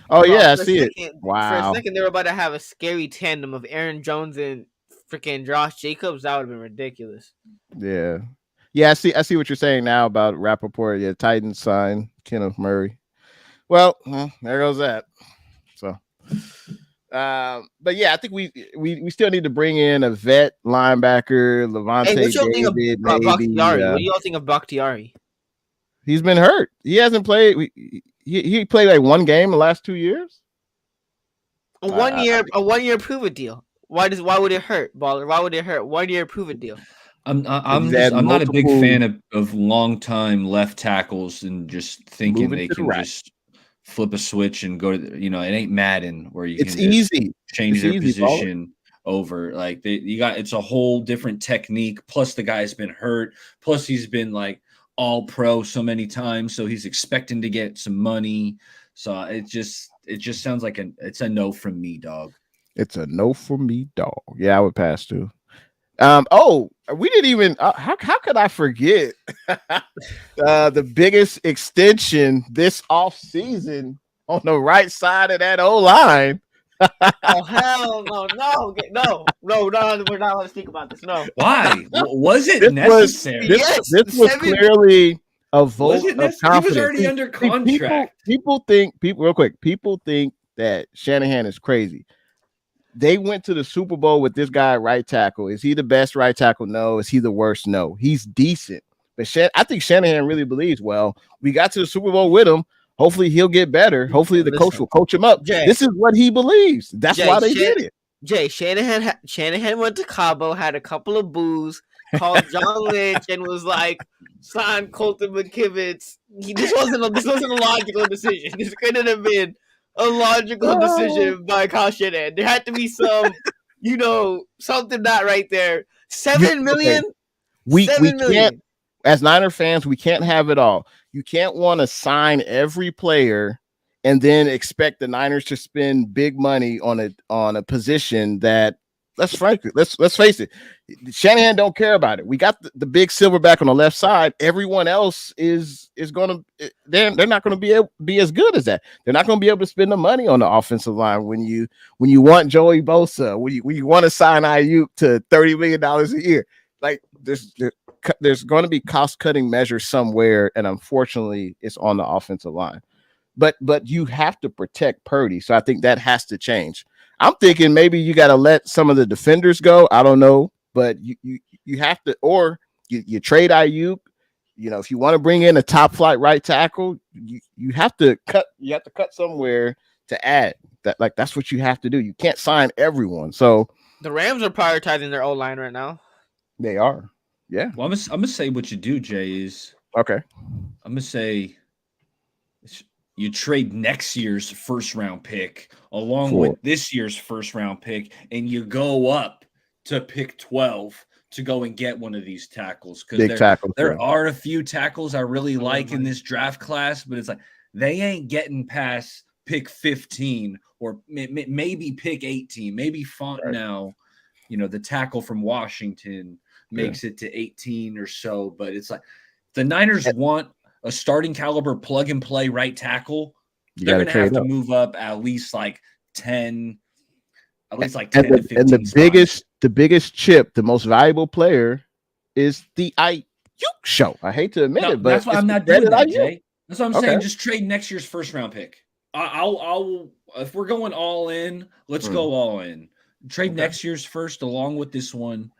Oh Bro, yeah, I for a see it. second- Wow. For a second, they were about to have a scary tandem of Aaron Jones and freaking Josh Jacobs. That would have been ridiculous. Yeah. I see what you're saying now about Rappaport. Yeah, Titans sign Kenneth Murray. Well, there goes that. So, but yeah, I think we still need to bring in a vet linebacker, Levante Hey, what y'all think David, of maybe. Bakhtiari? What do y'all think of Bakhtiari? He's been hurt. He hasn't played. He played like one game in the last 2 years. A 1 year prove it deal. Why would it hurt, baller? Why would it hurt? 1 year prove it deal. I'm had not a big multiple- fan of long time left tackles and just thinking Moving they to the can right. just flip a switch and go to it ain't Madden where you It's can just easy. change It's their easy, baller. position over. Like it's a whole different technique. Plus the guy's been hurt. Plus he's been like all pro so many times, so he's expecting to get some money. So it just sounds like it's a no from me, dog. It's a no for me, dog. Yeah, I would pass too. Oh, we didn't even. How could I forget the biggest extension this off season on the right side of that O line? Oh hell no! We're not going to speak about this. No. Why? Was it This necessary? This Yes, was 7 clearly a vote Was it of necessary? He was confidence. already under contract. People think that Shanahan is crazy. They went to the Super Bowl with this guy right tackle. Is he the best right tackle? No. Is he the worst? No. He's decent. But I think Shanahan really believes, well, we got to the Super Bowl with him. Hopefully he'll get better. Hopefully the coach will coach him up. Jay, this is what he believes. That's why they did it. Jay, Shanahan went to Cabo, had a couple of booze, called John Lynch, and was like, sign Colton McKivitz. This wasn't a logical decision. This couldn't have been a logical decision by Kyle Shanahan. There had to be some, something not right there. $7 million. Okay. We $7 million. can't, as Niner fans, we can't have it all. You can't want to sign every player and then expect the Niners to spend big money on a position that, let's face it, Shanahan don't care about it. We got the big silverback on the left side. Everyone else is gonna they're not gonna be as good as that. They're not gonna be able to spend the money on the offensive line when you want Joey Bosa, when you want to sign Ayuk to $30 million a year. Like there's going to be cost cutting measures somewhere, and unfortunately, it's on the offensive line. But you have to protect Purdy, so I think that has to change. I'm thinking maybe you got to let some of the defenders go. I don't know, but you have to, or you trade Ayuk. If you want to bring in a top flight right tackle, you have to cut. You have to cut somewhere to add that. Like that's what you have to do. You can't sign everyone. So the Rams are prioritizing their O line right now. they are. Yeah. Well, I'm gonna say what you do, Jay, is Okay. I'm gonna say you trade next year's first round pick along For with this year's first round pick, and you go up to pick 12 to go and get one of these tackles. Because big tackles. Yeah. there are a few tackles I really like in this draft class, but it's like they ain't getting past pick 15 or maybe pick 18. Maybe Fontenot, the tackle from Washington, makes it to 18 or so. But it's like the Niners want a starting caliber plug and play right tackle. They're going to have to move up at least like 10, at least like 10 to 15 and spots. the biggest chip, the most valuable player is the IU show. I hate to admit it, but that's why I'm not doing that, Jay. That's what I'm saying. Just trade next year's first round pick. I'll if we're going all in, let's go all in. Trade next year's first along with this one,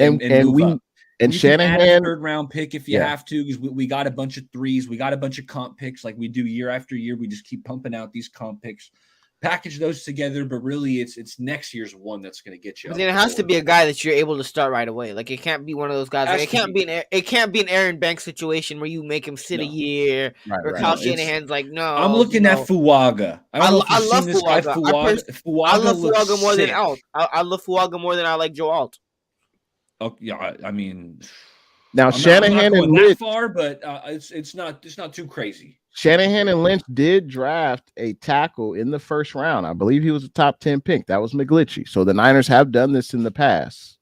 and move up. And you Shanahan, can add a third round pick if you have to, because we got a bunch of threes, we got a bunch of comp picks like we do year after year. We just keep pumping out these comp picks, package those together. But really, it's next year's one that's going to get you. But then it has to be a guy that you're able to start right away. Like it can't be one of those guys. Like, it can't be an Aaron Banks situation where you make him sit a year. Or Kyle Shanahan's like, no. I'm looking at Fuaga. I love Fuaga. I love Fuaga more than Alt. I love Fuaga more than I like Joe Alt. Oh yeah, I mean, now Shanahan and Lynch, that far, but it's not too crazy. Shanahan and Lynch did draft a tackle in the first round. I believe he was a top 10 pick. That was McGlinchey. So the Niners have done this in the past.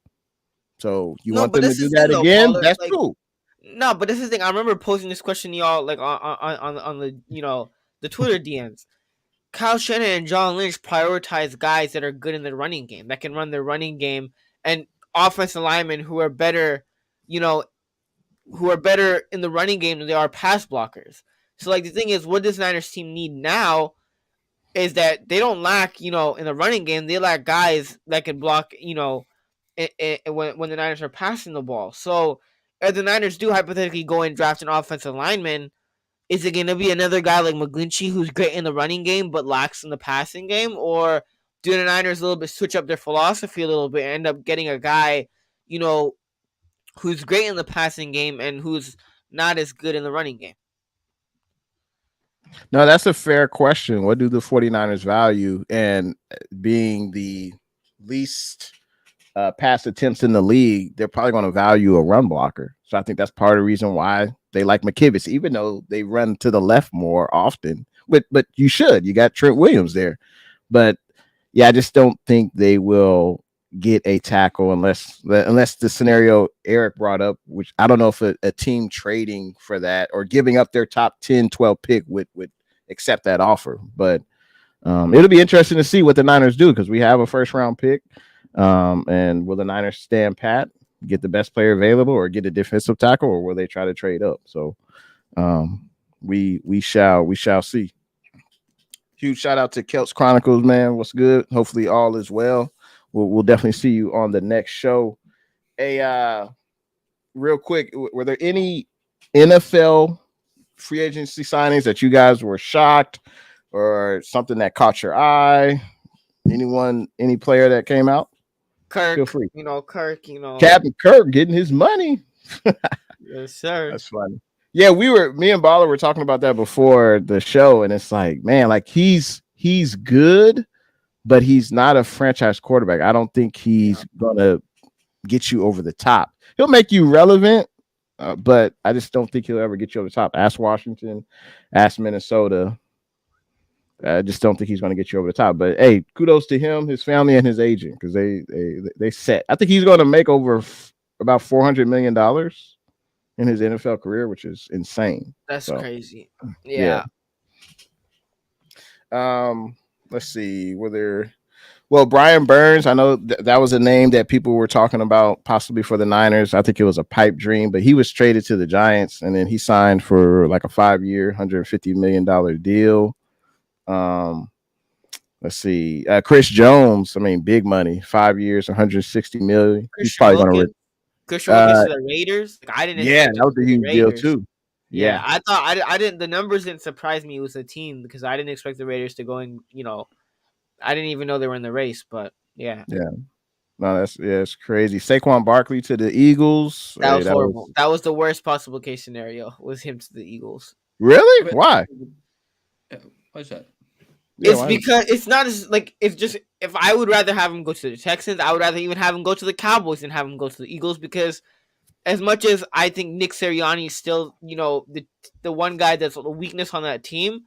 So you want them to do that again? That's cool. No, but this is the thing. I remember posing this question to y'all like on the the Twitter DMs. Kyle Shanahan and John Lynch prioritize guys that are good in the running game, that can run their running game, and offensive linemen who are better, who are better in the running game than they are pass blockers. So, like, the thing is, what this Niners team need now is that they don't lack, in the running game. They lack guys that can block, when the Niners are passing the ball. So, if the Niners do hypothetically go and draft an offensive lineman, is it going to be another guy like McGlinchey who's great in the running game but lacks in the passing game? Or do the Niners a little bit switch up their philosophy a little bit and end up getting a guy, who's great in the passing game and who's not as good in the running game? No, that's a fair question. What do the 49ers value? And being the least pass attempts in the league, they're probably going to value a run blocker. So I think that's part of the reason why they like McKivitz, even though they run to the left more often. But you should. You got Trent Williams there. But yeah, I just don't think they will get a tackle unless the scenario Eric brought up, which I don't know if a team trading for that or giving up their top 10, 12 pick would accept that offer. But it'll be interesting to see what the Niners do, because we have a first round pick. And will the Niners stand pat, get the best player available, or get a defensive tackle, or will they try to trade up? So we shall see. Huge shout out to Kelts Chronicles, man. What's good? Hopefully all is well. We'll definitely see you on the next show. Real quick, were there any NFL free agency signings that you guys were shocked, or something that caught your eye? Any player that came out? Kirk, feel free. Kirk, Captain Kirk getting his money. Yes, sir. That's funny. Yeah, me and Baller were talking about that before the show, and it's like, man, like he's good, but he's not a franchise quarterback. I don't think he's gonna get you over the top. He'll make you relevant, but I just don't think he'll ever get you over the top. Ask Washington, ask Minnesota. I just don't think he's going to get you over the top. But hey, kudos to him, his family, and his agent, because they set. I think he's going to make over about $400 million in his NFL career, which is insane. That's crazy. Yeah. Let's see. Brian Burns, I know that was a name that people were talking about possibly for the Niners. I think it was a pipe dream, but he was traded to the Giants, and then he signed for like a 5-year, $150 million deal. Let's see. Chris Jones, I mean, big money, 5 years, $160 million. He's probably going to Chris Jones to the Raiders. Like, I didn't. Yeah, that was a huge deal too. Yeah, I thought I didn't. The numbers didn't surprise me. It was a team, because I didn't expect the Raiders to go in. I didn't even know they were in the race, but yeah. No, it's crazy. Saquon Barkley to the Eagles. That Hey, was horrible. That was the worst possible case scenario. Was him to the Eagles. really But- why? Why's that? Yeah, It's why- because it's not as like it's just if I would rather have him go to the Texans, I would rather even have him go to the Cowboys than have him go to the Eagles because as much as I think Nick Sirianni is still, the one guy that's a weakness on that team,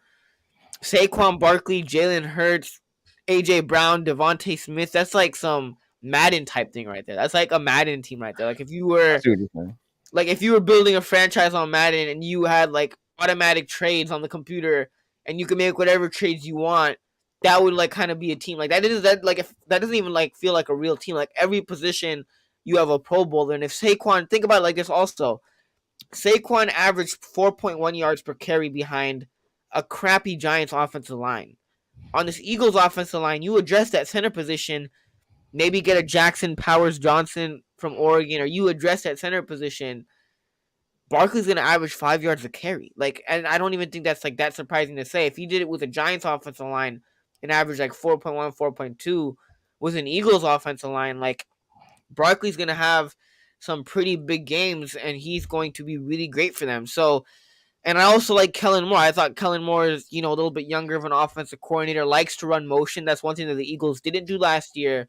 Saquon Barkley, Jalen Hurts, AJ Brown, Devontae Smith, that's like some Madden type thing right there. That's like a Madden team right there. Like if you were I see what you're saying. like if you were building a franchise on Madden and you had like automatic trades on the computer and you could make whatever trades you want, that would like kind of be a team. Like if that doesn't even like feel like a real team. Like every position you have a Pro Bowler, and if Saquon, think about it like this also. Saquon averaged 4.1 yards per carry behind a crappy Giants offensive line. On this Eagles offensive line, you address that center position, maybe get a Jackson Powers Johnson from Oregon, or you address that center position. Barkley's gonna average 5 yards a carry. Like, and I don't even think that's like that surprising to say. If he did it with a Giants offensive line and average like 4.1, 4.2 with an Eagles offensive line, like Barkley's gonna have some pretty big games and he's going to be really great for them. So, and I also like Kellen Moore. I thought Kellen Moore is, a little bit younger of an offensive coordinator, likes to run motion. That's one thing that the Eagles didn't do last year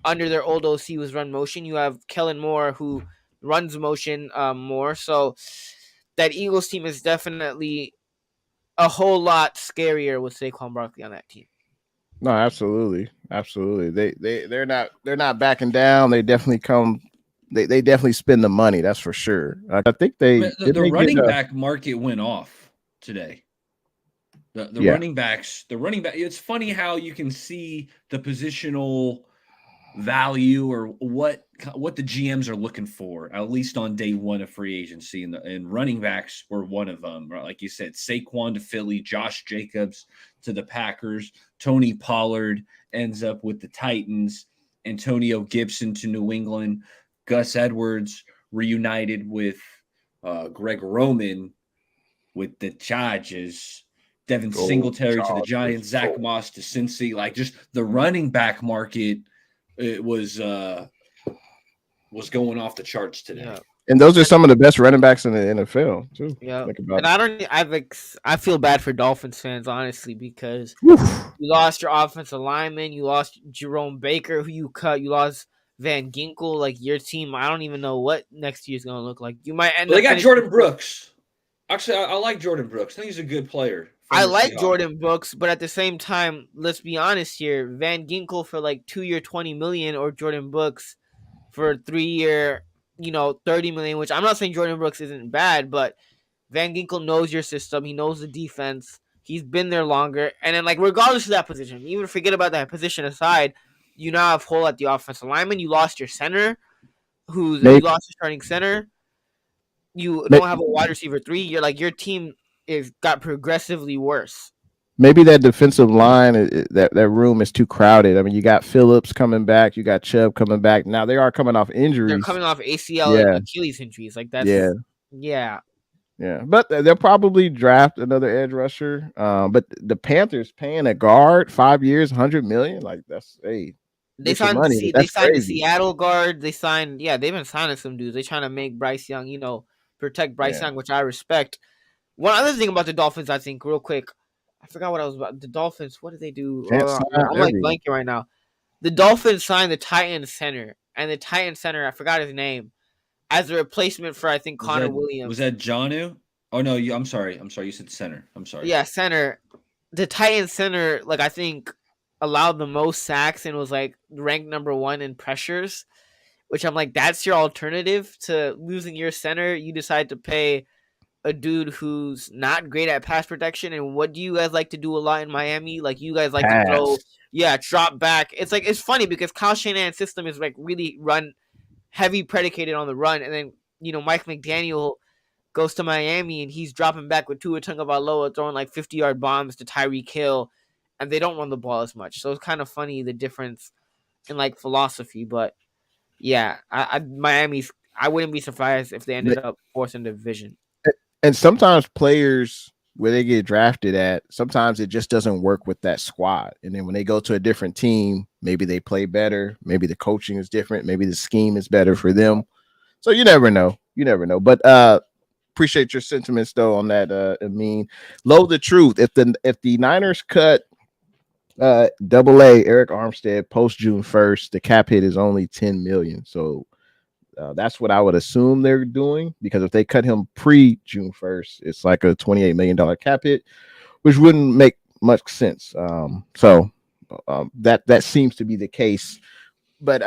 under their old OC was run motion. You have Kellen Moore who runs motion more. So that Eagles team is definitely a whole lot scarier with Saquon Barkley on that team. No, absolutely. They're not backing down. They definitely come. They definitely spend the money. That's for sure. I think The running back market went off today. The Yeah. running backs. It's funny how you can see the positional value or what the GMs are looking for, at least on day one of free agency, and running backs were one of them. Right? Like you said, Saquon to Philly, Josh Jacobs to the Packers, Tony Pollard ends up with the Titans, Antonio Gibson to New England, Gus Edwards reunited with Greg Roman with the Chargers, Devin Singletary to the Giants, Zach Moss to Cincy. Like just the running back market, it was going off the charts today. Yeah. And those are some of the best running backs in the NFL too. Yeah, Think about and I feel bad for Dolphins fans honestly because it. you lost your offensive lineman, you lost Jerome Baker, who you cut, you lost Van Ginkel. Like your team, I don't even know what next year's gonna look like. You might end Well, up. they got Jordan Brooks. Actually, I like Jordan Brooks. I think he's a good player. I like Jordan Brooks, but at the same time, let's be honest here: Van Ginkel for like 2-year, $20 million, or Jordan Brooks for 3-year, $30 million. Which I'm not saying Jordan Brooks isn't bad, but Van Ginkel knows your system. He knows the defense. He's been there longer, and then like regardless of that position, even forget about that position aside, you now have hole at the offensive lineman. You lost your center, you lost your starting center. You don't have a wide receiver 3. You're like your team got progressively worse. Maybe that defensive line, that room is too crowded. I mean, you got Phillips coming back, you got Chubb coming back. Now they are coming off injuries. They're coming off ACL and Achilles injuries. Like that's yeah. But they'll probably draft another edge rusher. But the Panthers paying a guard 5 years, $100 million. Like that's They signed the Seattle guard. They signed they've been signing some dudes. They're trying to make Bryce Young, protect Bryce Young, which I respect. One other thing about the Dolphins, I think, real quick, I forgot what I was about. The Dolphins, what did they do? I'm like blanking right now. The Dolphins signed the Titans center, and the Titans center, I forgot his name, as a replacement for I think Connor Williams. Was that Jonnu? Oh no, I'm sorry. You said center. I'm sorry. Yeah, center. The Titans center, like I think, allowed the most sacks and was like ranked number 1 in pressures, which I'm like, that's your alternative to losing your center. You decide to pay a dude who's not great at pass protection. And what do you guys like to do a lot in Miami? Like you guys like to throw, drop back. It's like, it's funny because Kyle Shanahan's system is like really run heavy predicated on the run. And then, Mike McDaniel goes to Miami and he's dropping back with Tua Tagovailoa throwing like 50-yard bombs to Tyreek Hill, and they don't run the ball as much. So it's kind of funny the difference in like philosophy. But yeah, Miami's. I wouldn't be surprised if they ended up fourth in the division. And sometimes players where they get drafted at, sometimes it just doesn't work with that squad. And then when they go to a different team, maybe they play better. Maybe the coaching is different. Maybe the scheme is better for them. So you never know. You never know. But appreciate your sentiments though on that. Low the truth. If the Niners cut double A Arik Armstead post June 1st, the cap hit is only 10 million. So that's what I would assume they're doing, because if they cut him pre June 1st, it's like a $28 million cap hit, which wouldn't make much sense. That seems to be the case. But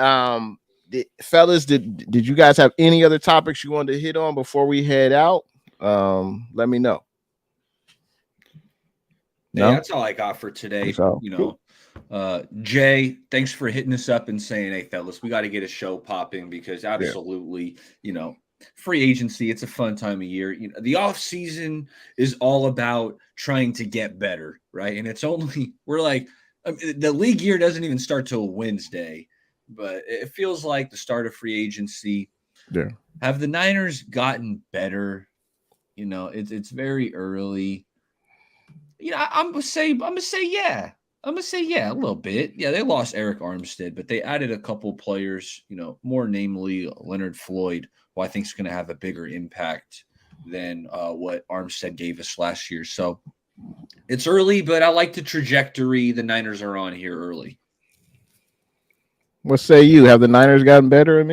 fellas, did you guys have any other topics you wanted to hit on before we head out? Let me know. No? Hey, that's all I got for today. So, Jay, thanks for hitting us up and saying, hey, fellas, we got to get a show popping, because absolutely, free agency, it's a fun time of year. The off season is all about trying to get better, right? And it's only, the league year doesn't even start till Wednesday, but it feels like the start of free agency. Yeah. Have the Niners gotten better? It's very early. I'm gonna say yeah. I'm gonna say yeah, a little bit. Yeah, they lost Arik Armstead, but they added a couple players, more namely Leonard Floyd, who I think is going to have a bigger impact than what Armstead gave us last year. So it's early, but I like the trajectory the Niners are on here early. What say you? Have the Niners gotten better? I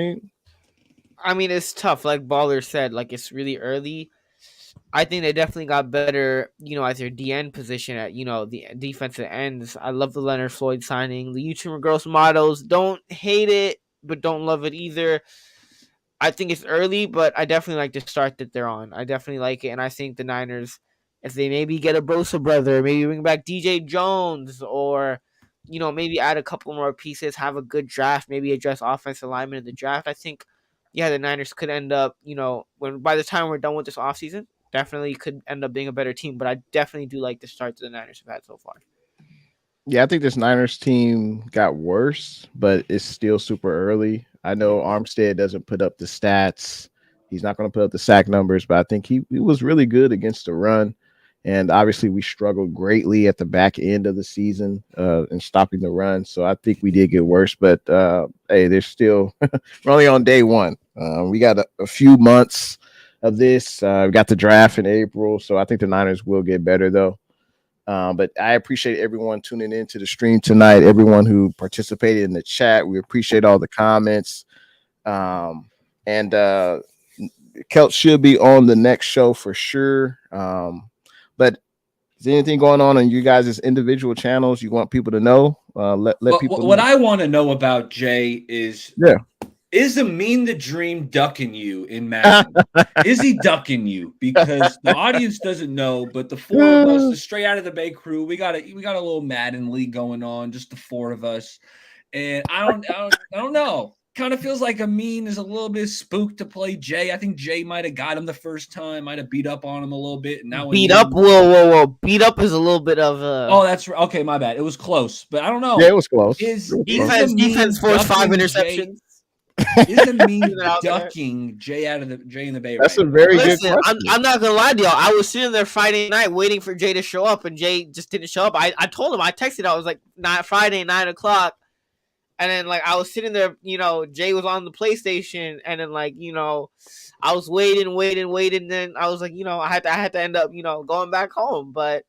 mean, it's tough. Like Baller said, like it's really early. I think they definitely got better, at their DN position at, the defensive ends. I love the Leonard Floyd signing. The Yetur Gross-Matos, don't hate it, but don't love it either. I think it's early, but I definitely like the start that they're on. I definitely like it, and I think the Niners, if they maybe get a Bosa brother, maybe bring back DJ Jones, or, maybe add a couple more pieces, have a good draft, maybe address offensive alignment in the draft, I think, the Niners could end up, by the time we're done with this offseason, definitely could end up being a better team. But I definitely do like the start that the Niners have had so far. Yeah, I think this Niners team got worse, but it's still super early. I know Armstead doesn't put up the stats. He's not going to put up the sack numbers, but I think he was really good against the run. And obviously we struggled greatly at the back end of the season in stopping the run. So I think we did get worse, but hey, there's still, we're only on day one. We got a few months of this. We got the draft in April, so I think the Niners will get better though. But I appreciate everyone tuning into the stream tonight, everyone who participated in the chat. We appreciate all the comments. And Kelt should be on the next show for sure. But is there anything going on you guys' individual channels you want people to know? Let people know. What I want to know about, Jay, is is Amin the Dream ducking you in Madden? Is he ducking you? Because the audience doesn't know, but the four of us, the Straight Out of the Bay crew, we got a little Madden league going on, just the four of us. And I don't know. Kind of feels like Amin is a little bit spooked to play Jay. I think Jay might have got him the first time, might have beat up on him a little bit. And now beat up, whoa. Beat up is a little bit of Oh, that's right. Okay, my bad. It was close, but I don't know. Yeah, it was close. Defense forced 5 interceptions. Isn't me ducking Jay in the Bay? That's a very good question. I'm not gonna lie to y'all. I was sitting there Friday night waiting for Jay to show up, and Jay just didn't show up. I told him, I texted, I was like, Friday 9:00, and then I was sitting there, Jay was on the PlayStation, and then I was waiting. Then I was like, I had to end up, going back home, but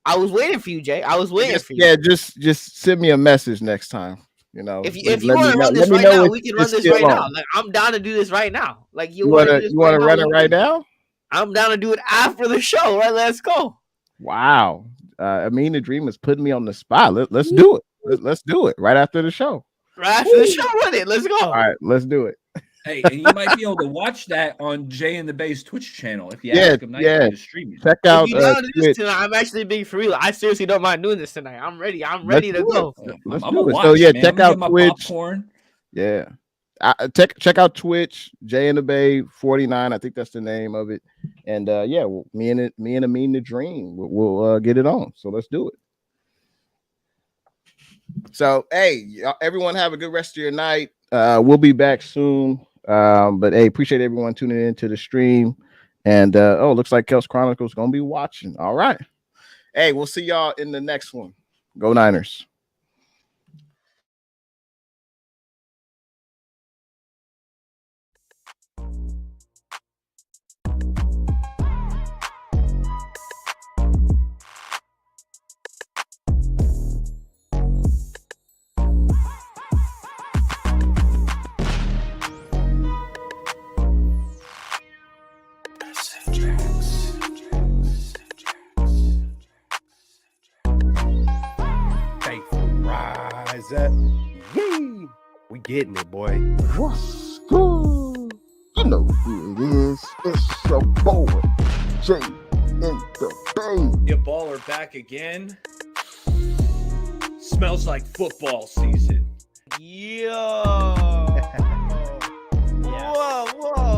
I was waiting for you, Jay. I was waiting for you. Yeah, just send me a message next time. If you want to run this right now, we can run this right now. I'm down to do this right now. You want to run it right now? I'm down to do it after the show. Right, let's go. Wow, the Dream is putting me on the spot. Let's do it. Let's do it right after the show. Right after the show, run it. Let's go. All right, let's do it. Hey, and you might be able to watch that on Jay and the Bay's Twitch channel if you ask him to stream it. Check out Twitch. I'm actually being for real. I seriously don't mind doing this tonight. I'm ready. I'm ready to go. I'm gonna watch, so yeah, check out Twitch. Popcorn. Yeah. Check out Twitch, Jay and the Bay 49. I think that's the name of it. And me and Amin the Dream, we'll get it on. So let's do it. So hey, everyone have a good rest of your night. We'll be back soon. But hey, appreciate everyone tuning into the stream. And looks like Kels Chronicles gonna be watching. All right. Hey, we'll see y'all in the next one. Go Niners. Faithful rise up. Yay! We getting it, boy. What's good? You know who it is. It's your boy, Jay in the Bay. Your baller back again. Smells like football season. Yo. Whoa.